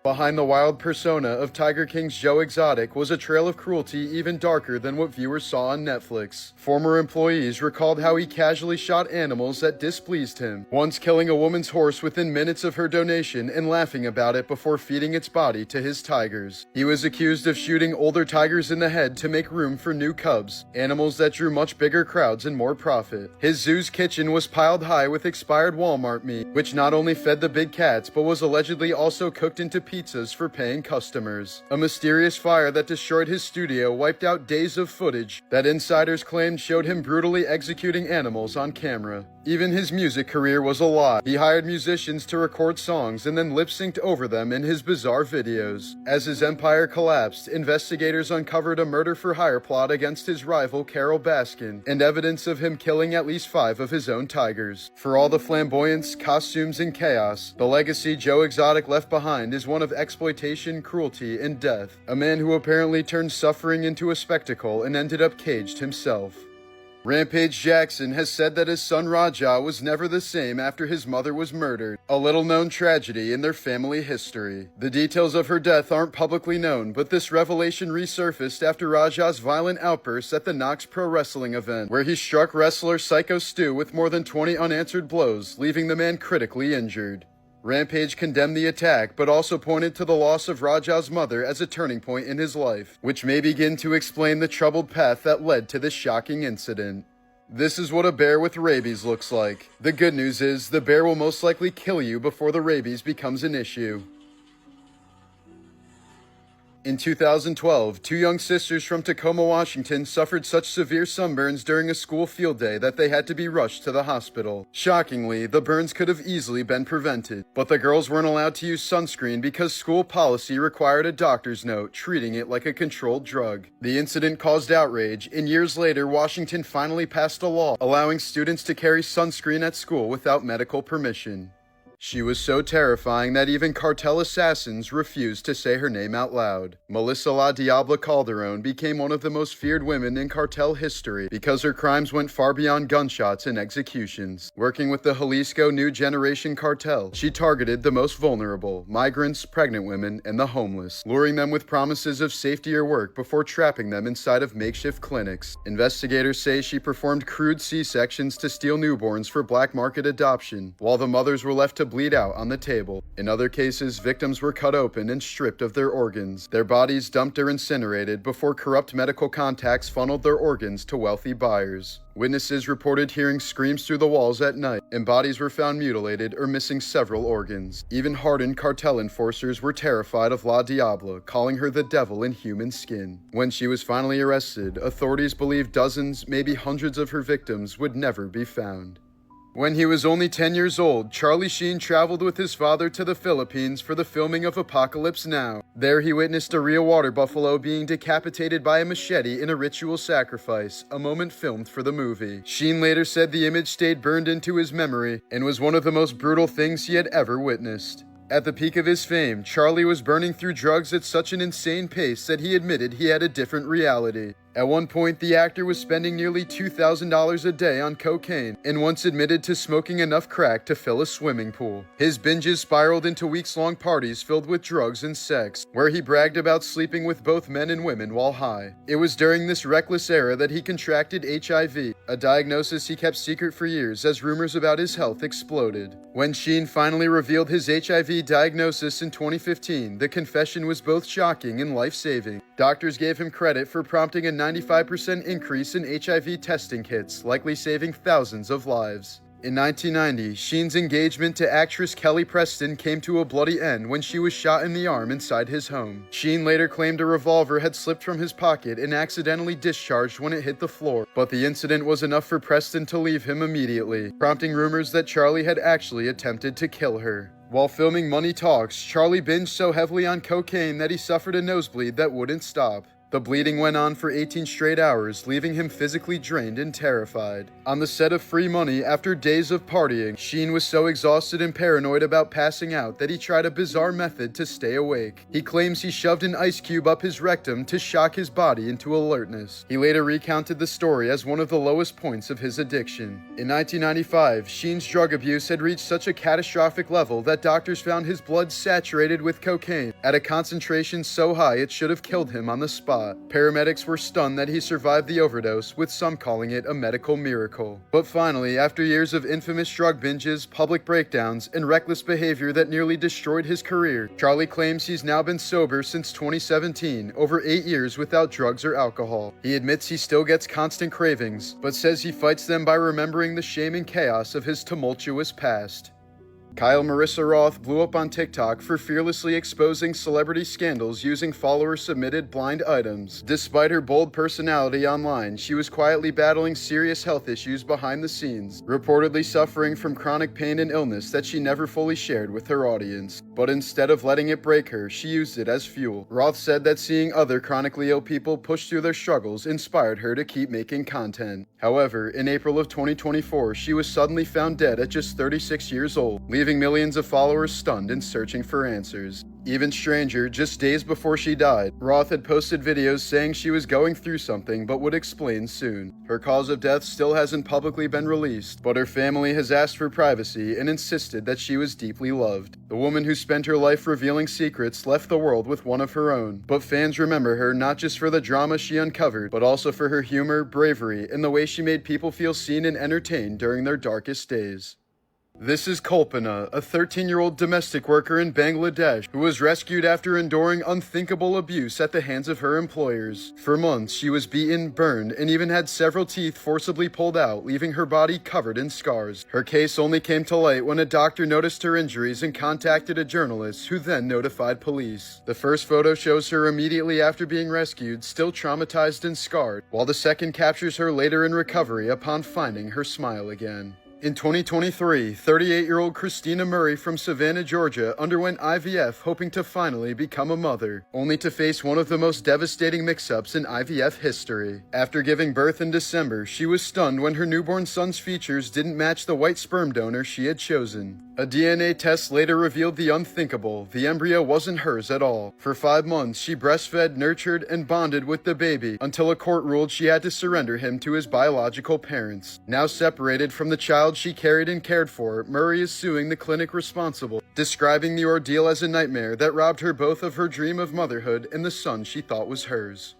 Speaker 1: Behind the wild persona of Tiger King's Joe Exotic was a trail of cruelty even darker than what viewers saw on Netflix. Former employees recalled how he casually shot animals that displeased him, once killing a woman's horse within minutes of her donation and laughing about it before feeding its body to his tigers. He was accused of shooting older tigers in the head to make room for new cubs, animals that drew much bigger crowds and more profit. His zoo's kitchen was piled high with expired Walmart meat, which not only fed the big cats but was allegedly also cooked into pizzas for paying customers. A mysterious fire that destroyed his studio wiped out days of footage that insiders claimed showed him brutally executing animals on camera. Even his music career was a lie. He hired musicians to record songs and then lip-synced over them in his bizarre videos. As his empire collapsed, investigators uncovered a murder-for-hire plot against his rival Carol Baskin and evidence of him killing at least 5 of his own tigers. For all the flamboyance, costumes, and chaos, the legacy Joe Exotic left behind is one of exploitation, cruelty, and death. A man who apparently turned suffering into a spectacle and ended up caged himself. Rampage Jackson has said that his son Raja was never the same after his mother was murdered, a little-known tragedy in their family history. The details of her death aren't publicly known, but this revelation resurfaced after Raja's violent outbursts at the Knox Pro Wrestling event, where he struck wrestler Psycho Stu with more than 20 unanswered blows, leaving the man critically injured. Rampage condemned the attack, but also pointed to the loss of Raja's mother as a turning point in his life, which may begin to explain the troubled path that led to this shocking incident. This is what a bear with rabies looks like. The good news is, the bear will most likely kill you before the rabies becomes an issue. In 2012, two young sisters from Tacoma, Washington suffered such severe sunburns during a school field day that they had to be rushed to the hospital. Shockingly, the burns could have easily been prevented, but the girls weren't allowed to use sunscreen because school policy required a doctor's note, treating it like a controlled drug. The incident caused outrage, and years later, Washington finally passed a law allowing students to carry sunscreen at school without medical permission. She was so terrifying that even cartel assassins refused to say her name out loud. Melissa La Diabla Calderon became one of the most feared women in cartel history because her crimes went far beyond gunshots and executions. Working with the Jalisco New Generation cartel, she targeted the most vulnerable, migrants, pregnant women, and the homeless, luring them with promises of safetier work before trapping them inside of makeshift clinics. Investigators say she performed crude C-sections to steal newborns for black market adoption, while the mothers were left to bleed out on the table. In other cases, victims were cut open and stripped of their organs, their bodies dumped or incinerated before corrupt medical contacts funneled their organs to wealthy buyers. Witnesses reported hearing screams through the walls at night, and bodies were found mutilated or missing several organs. Even hardened cartel enforcers were terrified of La Diabla, calling her the devil in human skin. When she was finally arrested, authorities believed dozens, maybe hundreds of her victims would never be found. When he was only 10 years old, Charlie Sheen traveled with his father to the Philippines for the filming of Apocalypse Now. There he witnessed a real water buffalo being decapitated by a machete in a ritual sacrifice, a moment filmed for the movie. Sheen later said the image stayed burned into his memory and was one of the most brutal things he had ever witnessed. At the peak of his fame, Charlie was burning through drugs at such an insane pace that he admitted he had a different reality. At one point, the actor was spending nearly $2,000 a day on cocaine and once admitted to smoking enough crack to fill a swimming pool. His binges spiraled into weeks-long parties filled with drugs and sex, where he bragged about sleeping with both men and women while high. It was during this reckless era that he contracted HIV, a diagnosis he kept secret for years as rumors about his health exploded. When Sheen finally revealed his HIV diagnosis in 2015, the confession was both shocking and life-saving. Doctors gave him credit for prompting a 95% increase in HIV testing kits, likely saving thousands of lives. In 1990, Sheen's engagement to actress Kelly Preston came to a bloody end when she was shot in the arm inside his home. Sheen later claimed a revolver had slipped from his pocket and accidentally discharged when it hit the floor, but the incident was enough for Preston to leave him immediately, prompting rumors that Charlie had actually attempted to kill her. While filming Money Talks, Charlie binged so heavily on cocaine that he suffered a nosebleed that wouldn't stop. The bleeding went on for 18 straight hours, leaving him physically drained and terrified. On the set of Free Money, after days of partying, Sheen was so exhausted and paranoid about passing out that he tried a bizarre method to stay awake. He claims he shoved an ice cube up his rectum to shock his body into alertness. He later recounted the story as one of the lowest points of his addiction. In 1995, Sheen's drug abuse had reached such a catastrophic level that doctors found his blood saturated with cocaine at a concentration so high it should have killed him on the spot. Paramedics were stunned that he survived the overdose, with some calling it a medical miracle. But finally, after years of infamous drug binges, public breakdowns, and reckless behavior that nearly destroyed his career, Charlie claims he's now been sober since 2017, over 8 years without drugs or alcohol. He admits he still gets constant cravings, but says he fights them by remembering the shame and chaos of his tumultuous past. Kyle Marissa Roth blew up on TikTok for fearlessly exposing celebrity scandals using follower-submitted blind items. Despite her bold personality online, she was quietly battling serious health issues behind the scenes, reportedly suffering from chronic pain and illness that she never fully shared with her audience. But instead of letting it break her, she used it as fuel. Roth said that seeing other chronically ill people push through their struggles inspired her to keep making content. However, in April of 2024, she was suddenly found dead at just 36 years old, leaving millions of followers stunned and searching for answers. Even stranger, just days before she died, Roth had posted videos saying she was going through something but would explain soon. Her cause of death still hasn't publicly been released, but her family has asked for privacy and insisted that she was deeply loved. The woman who spent her life revealing secrets left the world with one of her own, but fans remember her not just for the drama she uncovered, but also for her humor, bravery, and the way she made people feel seen and entertained during their darkest days. This is Kalpana, a 13-year-old domestic worker in Bangladesh who was rescued after enduring unthinkable abuse at the hands of her employers. For months, she was beaten, burned, and even had several teeth forcibly pulled out, leaving her body covered in scars. Her case only came to light when a doctor noticed her injuries and contacted a journalist, who then notified police. The first photo shows her immediately after being rescued, still traumatized and scarred, while the second captures her later in recovery upon finding her smile again. In 2023, 38-year-old Christina Murray from Savannah, Georgia underwent IVF hoping to finally become a mother, only to face one of the most devastating mix-ups in IVF history. After giving birth in December, she was stunned when her newborn son's features didn't match the white sperm donor she had chosen. A DNA test later revealed the unthinkable. The embryo wasn't hers at all. For 5 months, she breastfed, nurtured, and bonded with the baby until a court ruled she had to surrender him to his biological parents. Now separated from the child she carried and cared for, Murray is suing the clinic responsible, describing the ordeal as a nightmare that robbed her both of her dream of motherhood and the son she thought was hers.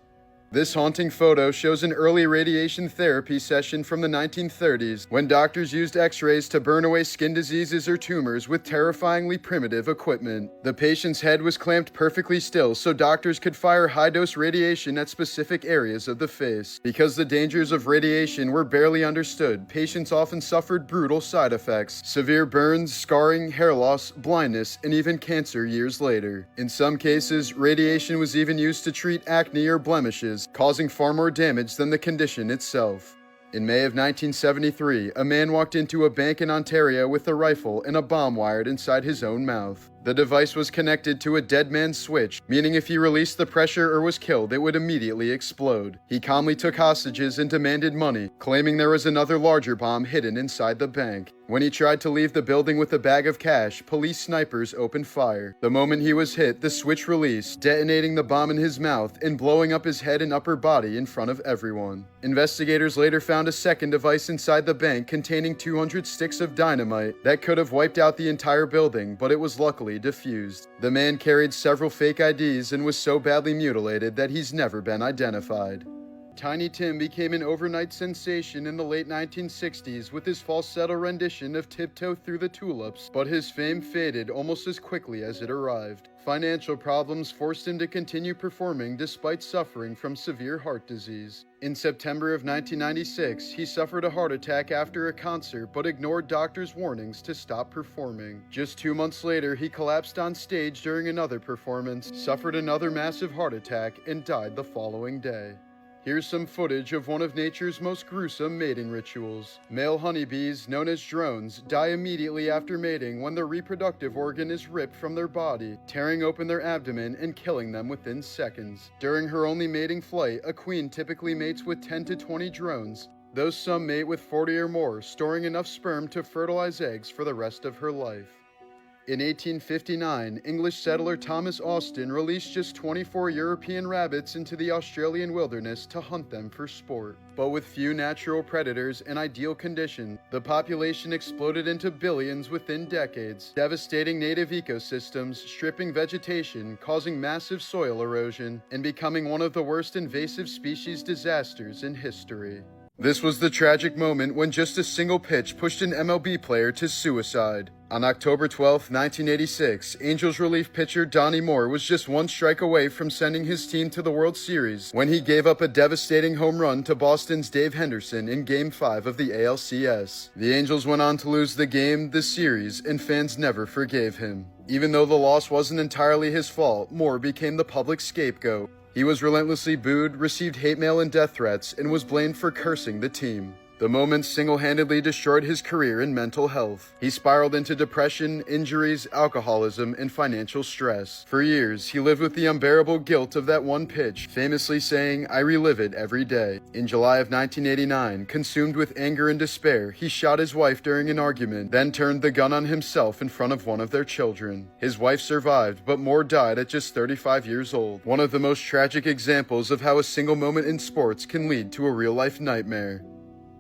Speaker 1: This haunting photo shows an early radiation therapy session from the 1930s, when doctors used x-rays to burn away skin diseases or tumors with terrifyingly primitive equipment. The patient's head was clamped perfectly still so doctors could fire high-dose radiation at specific areas of the face. Because the dangers of radiation were barely understood, patients often suffered brutal side effects: severe burns, scarring, hair loss, blindness, and even cancer years later. In some cases, radiation was even used to treat acne or blemishes, causing far more damage than the condition itself. In May of 1973, a man walked into a bank in Ontario with a rifle and a bomb wired inside his own mouth. The device was connected to a dead man's switch, meaning if he released the pressure or was killed, it would immediately explode. He calmly took hostages and demanded money, claiming there was another larger bomb hidden inside the bank. When he tried to leave the building with a bag of cash, police snipers opened fire. The moment he was hit, the switch released, detonating the bomb in his mouth and blowing up his head and upper body in front of everyone. Investigators later found a second device inside the bank containing 200 sticks of dynamite that could have wiped out the entire building, but it was luckily defused. The man carried several fake IDs and was so badly mutilated that he's never been identified. Tiny Tim became an overnight sensation in the late 1960s with his falsetto rendition of Tiptoe Through the Tulips, but his fame faded almost as quickly as it arrived. Financial problems forced him to continue performing despite suffering from severe heart disease. In September of 1996, he suffered a heart attack after a concert but ignored doctors' warnings to stop performing. Just 2 months later, he collapsed on stage during another performance, suffered another massive heart attack, and died the following day. Here's some footage of one of nature's most gruesome mating rituals. Male honeybees, known as drones, die immediately after mating when their reproductive organ is ripped from their body, tearing open their abdomen and killing them within seconds. During her only mating flight, a queen typically mates with 10 to 20 drones, though some mate with 40 or more, storing enough sperm to fertilize eggs for the rest of her life. In 1859, English settler Thomas Austin released just 24 European rabbits into the Australian wilderness to hunt them for sport. But with few natural predators and ideal conditions, the population exploded into billions within decades, devastating native ecosystems, stripping vegetation, causing massive soil erosion, and becoming one of the worst invasive species disasters in history. This was the tragic moment when just a single pitch pushed an MLB player to suicide. On October 12, 1986, Angels relief pitcher Donnie Moore was just one strike away from sending his team to the World Series when he gave up a devastating home run to Boston's Dave Henderson in Game 5 of the ALCS. The Angels went on to lose the game, the series, and fans never forgave him. Even though the loss wasn't entirely his fault, Moore became the public scapegoat. He was relentlessly booed, received hate mail and death threats, and was blamed for cursing the team. The moments single-handedly destroyed his career in mental health. He spiraled into depression, injuries, alcoholism, and financial stress. For years, he lived with the unbearable guilt of that one pitch, famously saying, "I relive it every day." In July of 1989, consumed with anger and despair, he shot his wife during an argument, then turned the gun on himself in front of one of their children. His wife survived, but Moore died at just 35 years old. One of the most tragic examples of how a single moment in sports can lead to a real-life nightmare.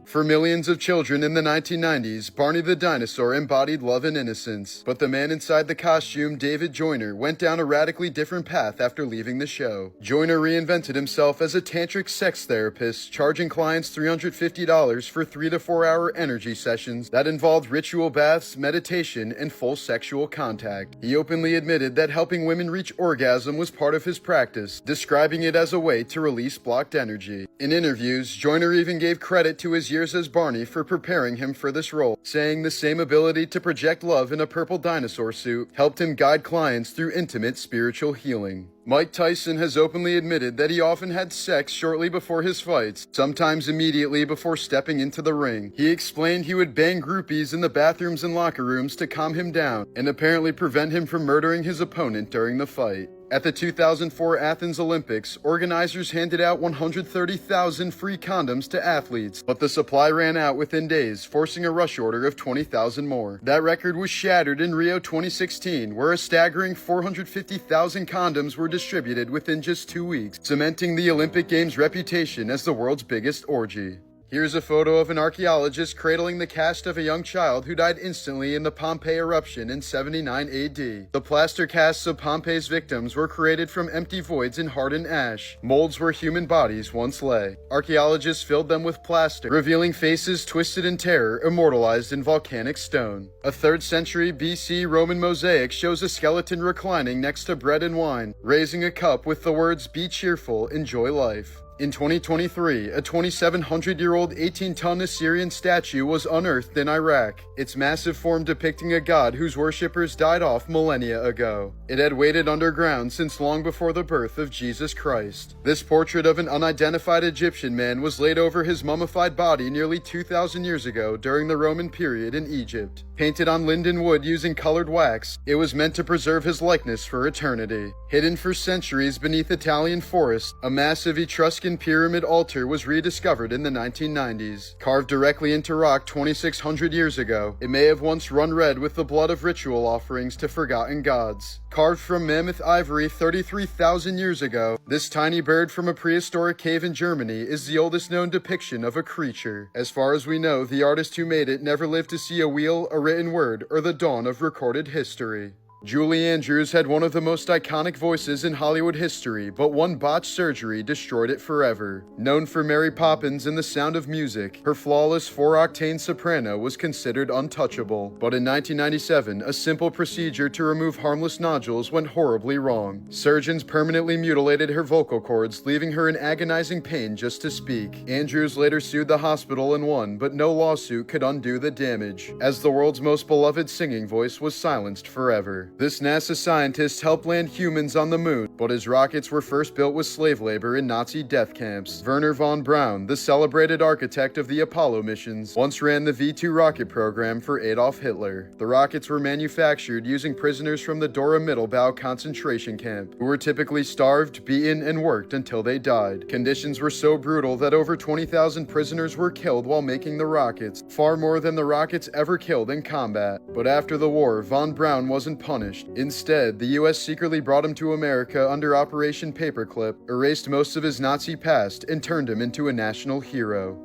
Speaker 1: For millions of children in the 1990s, Barney the dinosaur embodied love and innocence. But the man inside the costume, David Joyner, went down a radically different path after leaving the show. Joyner reinvented himself as a tantric sex therapist, charging clients $350 for 3 to 4 hour energy sessions that involved ritual baths, meditation, and full sexual contact. He openly admitted that helping women reach orgasm was part of his practice, describing it as a way to release blocked energy. In interviews, Joyner even gave credit to his years as Barney for preparing him for this role, saying the same ability to project love in a purple dinosaur suit helped him guide clients through intimate spiritual healing. Mike Tyson has openly admitted that he often had sex shortly before his fights, sometimes immediately before stepping into the ring. He explained he would bang groupies in the bathrooms and locker rooms to calm him down and apparently prevent him from murdering his opponent during the fight. At the 2004 Athens Olympics, organizers handed out 130,000 free condoms to athletes, but the supply ran out within days, forcing a rush order of 20,000 more. That record was shattered in Rio 2016, where a staggering 450,000 condoms were distributed within just 2 weeks, cementing the Olympic Games' reputation as the world's biggest orgy. Here's a photo of an archaeologist cradling the cast of a young child who died instantly in the Pompeii eruption in 79 AD. The plaster casts of Pompeii's victims were created from empty voids in hardened ash, molds where human bodies once lay. Archaeologists filled them with plaster, revealing faces twisted in terror, immortalized in volcanic stone. A 3rd century BC Roman mosaic shows a skeleton reclining next to bread and wine, raising a cup with the words, "Be cheerful, enjoy life." In 2023, a 2,700-year-old 18-ton Assyrian statue was unearthed in Iraq, its massive form depicting a god whose worshippers died off millennia ago. It had waited underground since long before the birth of Jesus Christ. This portrait of an unidentified Egyptian man was laid over his mummified body nearly 2,000 years ago during the Roman period in Egypt. Painted on linden wood using colored wax, it was meant to preserve his likeness for eternity. Hidden for centuries beneath Italian forests, a massive Etruscan pyramid altar was rediscovered in the 1990s. Carved directly into rock 2,600 years ago, it may have once run red with the blood of ritual offerings to forgotten gods. Carved from mammoth ivory 33,000 years ago, this tiny bird from a prehistoric cave in Germany is the oldest known depiction of a creature. As far as we know, the artist who made it never lived to see a wheel, a written word, or the dawn of recorded history. Julie Andrews had one of the most iconic voices in Hollywood history, but one botched surgery destroyed it forever. Known for Mary Poppins and The Sound of Music, her flawless 4-octane soprano was considered untouchable. But in 1997, a simple procedure to remove harmless nodules went horribly wrong. Surgeons permanently mutilated her vocal cords, leaving her in agonizing pain just to speak. Andrews later sued the hospital and won, but no lawsuit could undo the damage, as the world's most beloved singing voice was silenced forever. This NASA scientist helped land humans on the moon, but his rockets were first built with slave labor in Nazi death camps. Werner von Braun, the celebrated architect of the Apollo missions, once ran the V-2 rocket program for Adolf Hitler. The rockets were manufactured using prisoners from the Dora Mittelbau concentration camp, who were typically starved, beaten, and worked until they died. Conditions were so brutal that over 20,000 prisoners were killed while making the rockets, far more than the rockets ever killed in combat. But after the war, von Braun wasn't punished. Instead, the US secretly brought him to America under Operation Paperclip, erased most of his Nazi past, and turned him into a national hero.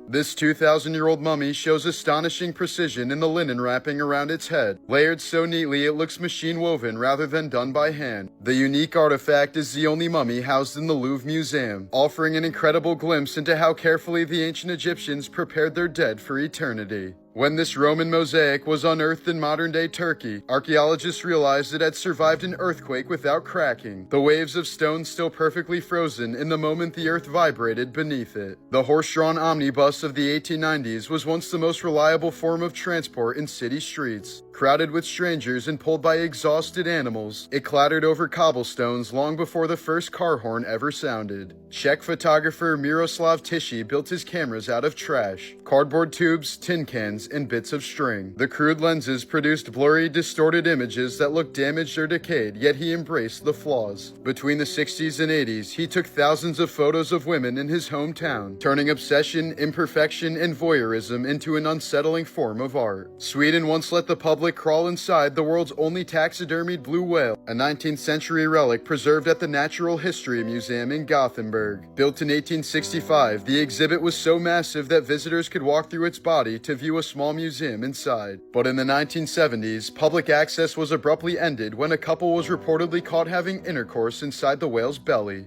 Speaker 1: This 2,000-year-old mummy shows astonishing precision in the linen wrapping around its head, layered so neatly it looks machine-woven rather than done by hand. The unique artifact is the only mummy housed in the Louvre Museum, offering an incredible glimpse into how carefully the ancient Egyptians prepared their dead for eternity. When this Roman mosaic was unearthed in modern-day Turkey, archaeologists realized it had survived an earthquake without cracking, the waves of stone still perfectly frozen in the moment the earth vibrated beneath it. The horse-drawn omnibus of the 1890s was once the most reliable form of transport in city streets. Crowded with strangers and pulled by exhausted animals, it clattered over cobblestones long before the first car horn ever sounded. Czech photographer Miroslav Tichy built his cameras out of trash, cardboard tubes, tin cans, and bits of string. The crude lenses produced blurry, distorted images that looked damaged or decayed, yet he embraced the flaws. Between the 60s and 80s, he took thousands of photos of women in his hometown, turning obsession, imperfection, and voyeurism into an unsettling form of art. Sweden once let the public crawl inside the world's only taxidermied blue whale, a 19th century relic preserved at the Natural History Museum in Gothenburg. Built in 1865, the exhibit was so massive that visitors could walk through its body to view a small museum inside. But in the 1970s, public access was abruptly ended when a couple was reportedly caught having intercourse inside the whale's belly.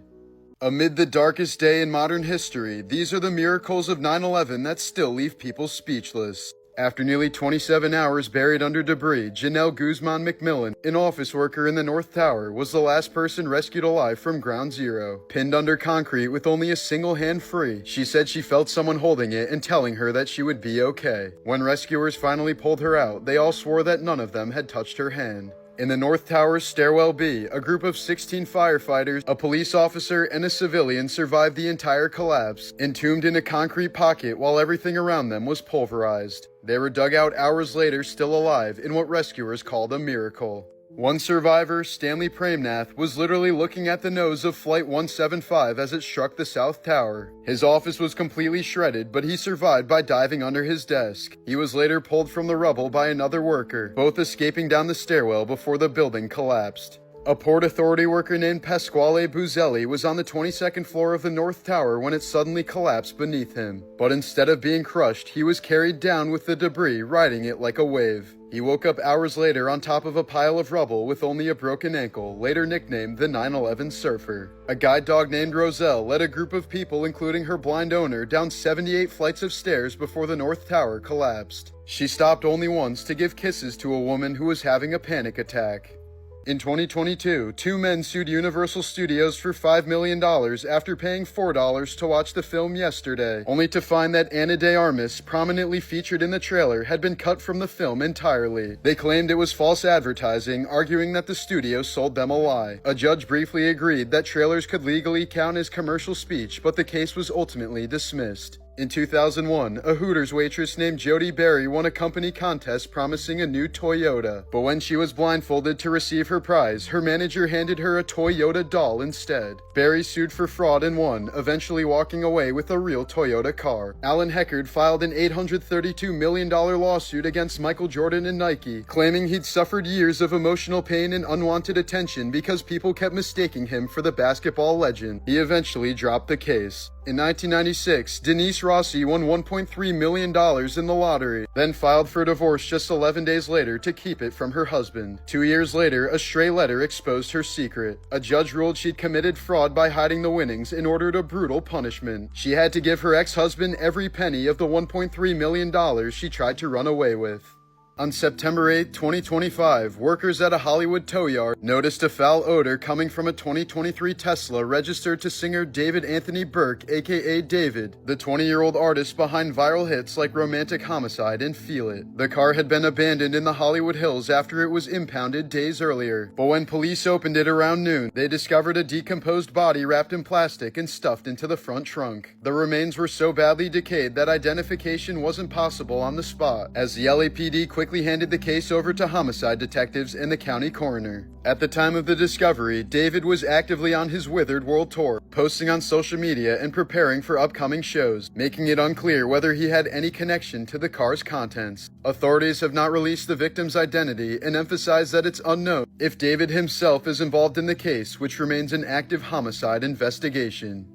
Speaker 1: Amid the darkest day in modern history, these are the miracles of 9/11 that still leave people speechless. After nearly 27 hours buried under debris, Janelle Guzman McMillan, an office worker in the North Tower, was the last person rescued alive from Ground Zero. Pinned under concrete with only a single hand free, she said she felt someone holding it and telling her that she would be okay. When rescuers finally pulled her out, they all swore that none of them had touched her hand. In the North Tower's Stairwell B, a group of 16 firefighters, a police officer, and a civilian survived the entire collapse, entombed in a concrete pocket while everything around them was pulverized. They were dug out hours later still alive in what rescuers called a miracle. One survivor, Stanley Premnath, was literally looking at the nose of Flight 175 as it struck the South Tower. His office was completely shredded, but he survived by diving under his desk. He was later pulled from the rubble by another worker, both escaping down the stairwell before the building collapsed. A Port Authority worker named Pasquale Buzelli was on the 22nd floor of the North Tower when it suddenly collapsed beneath him. But instead of being crushed, he was carried down with the debris, riding it like a wave. He woke up hours later on top of a pile of rubble with only a broken ankle, later nicknamed the 9/11 Surfer. A guide dog named Roselle led a group of people, including her blind owner, down 78 flights of stairs before the North Tower collapsed. She stopped only once to give kisses to a woman who was having a panic attack. In 2022, two men sued Universal Studios for $5 million after paying $4 to watch the film yesterday, only to find that Ana de Armas, prominently featured in the trailer, had been cut from the film entirely. They claimed it was false advertising, arguing that the studio sold them a lie. A judge briefly agreed that trailers could legally count as commercial speech, but the case was ultimately dismissed. In 2001, a Hooters waitress named Jody Berry won a company contest promising a new Toyota. But when she was blindfolded to receive her prize, her manager handed her a Toyota doll instead. Berry sued for fraud and won, eventually walking away with a real Toyota car. Alan Heckard filed an $832 million lawsuit against Michael Jordan and Nike, claiming he'd suffered years of emotional pain and unwanted attention because people kept mistaking him for the basketball legend. He eventually dropped the case. In 1996, Denise Rossi won $1.3 million in the lottery, then filed for divorce just 11 days later to keep it from her husband. 2 years later, a stray letter exposed her secret. A judge ruled she'd committed fraud by hiding the winnings and ordered a brutal punishment. She had to give her ex-husband every penny of the $1.3 million she tried to run away with. On September 8, 2025, workers at a Hollywood tow yard noticed a foul odor coming from a 2023 Tesla registered to singer David Anthony Burke, aka David, the 20-year-old artist behind viral hits like Romantic Homicide and Feel It. The car had been abandoned in the Hollywood Hills after it was impounded days earlier, but when police opened it around noon, they discovered a decomposed body wrapped in plastic and stuffed into the front trunk. The remains were so badly decayed that identification wasn't possible on the spot, as the LAPD quickly handed the case over to homicide detectives and the county coroner. At the time of the discovery, David was actively on his Withered World Tour, posting on social media and preparing for upcoming shows, making it unclear whether he had any connection to the car's contents. Authorities have not released the victim's identity and emphasized that it's unknown if David himself is involved in the case, which remains an active homicide investigation.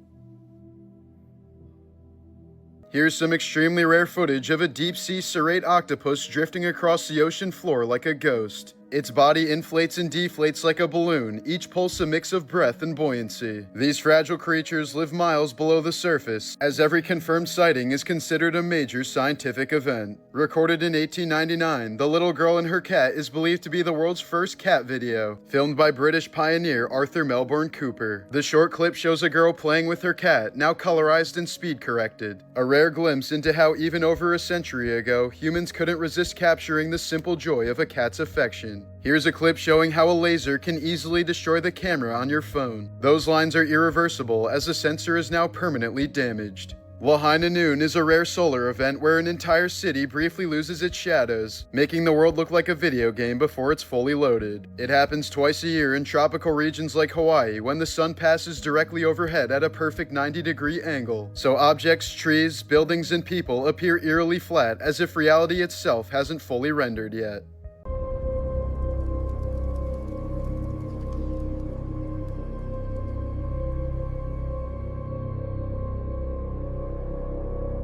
Speaker 1: Here's some extremely rare footage of a deep-sea serrate octopus drifting across the ocean floor like a ghost. Its body inflates and deflates like a balloon, each pulse a mix of breath and buoyancy. These fragile creatures live miles below the surface, as every confirmed sighting is considered a major scientific event. Recorded in 1899, the little girl and her cat is believed to be the world's first cat video, filmed by British pioneer Arthur Melbourne Cooper. The short clip shows a girl playing with her cat, now colorized and speed corrected. A rare glimpse into how even over a century ago, humans couldn't resist capturing the simple joy of a cat's affection. Here's a clip showing how a laser can easily destroy the camera on your phone. Those lines are irreversible as the sensor is now permanently damaged. Lahaina Noon is a rare solar event where an entire city briefly loses its shadows, making the world look like a video game before it's fully loaded. It happens twice a year in tropical regions like Hawaii when the sun passes directly overhead at a perfect 90-degree angle, so objects, trees, buildings, and people appear eerily flat as if reality itself hasn't fully rendered yet.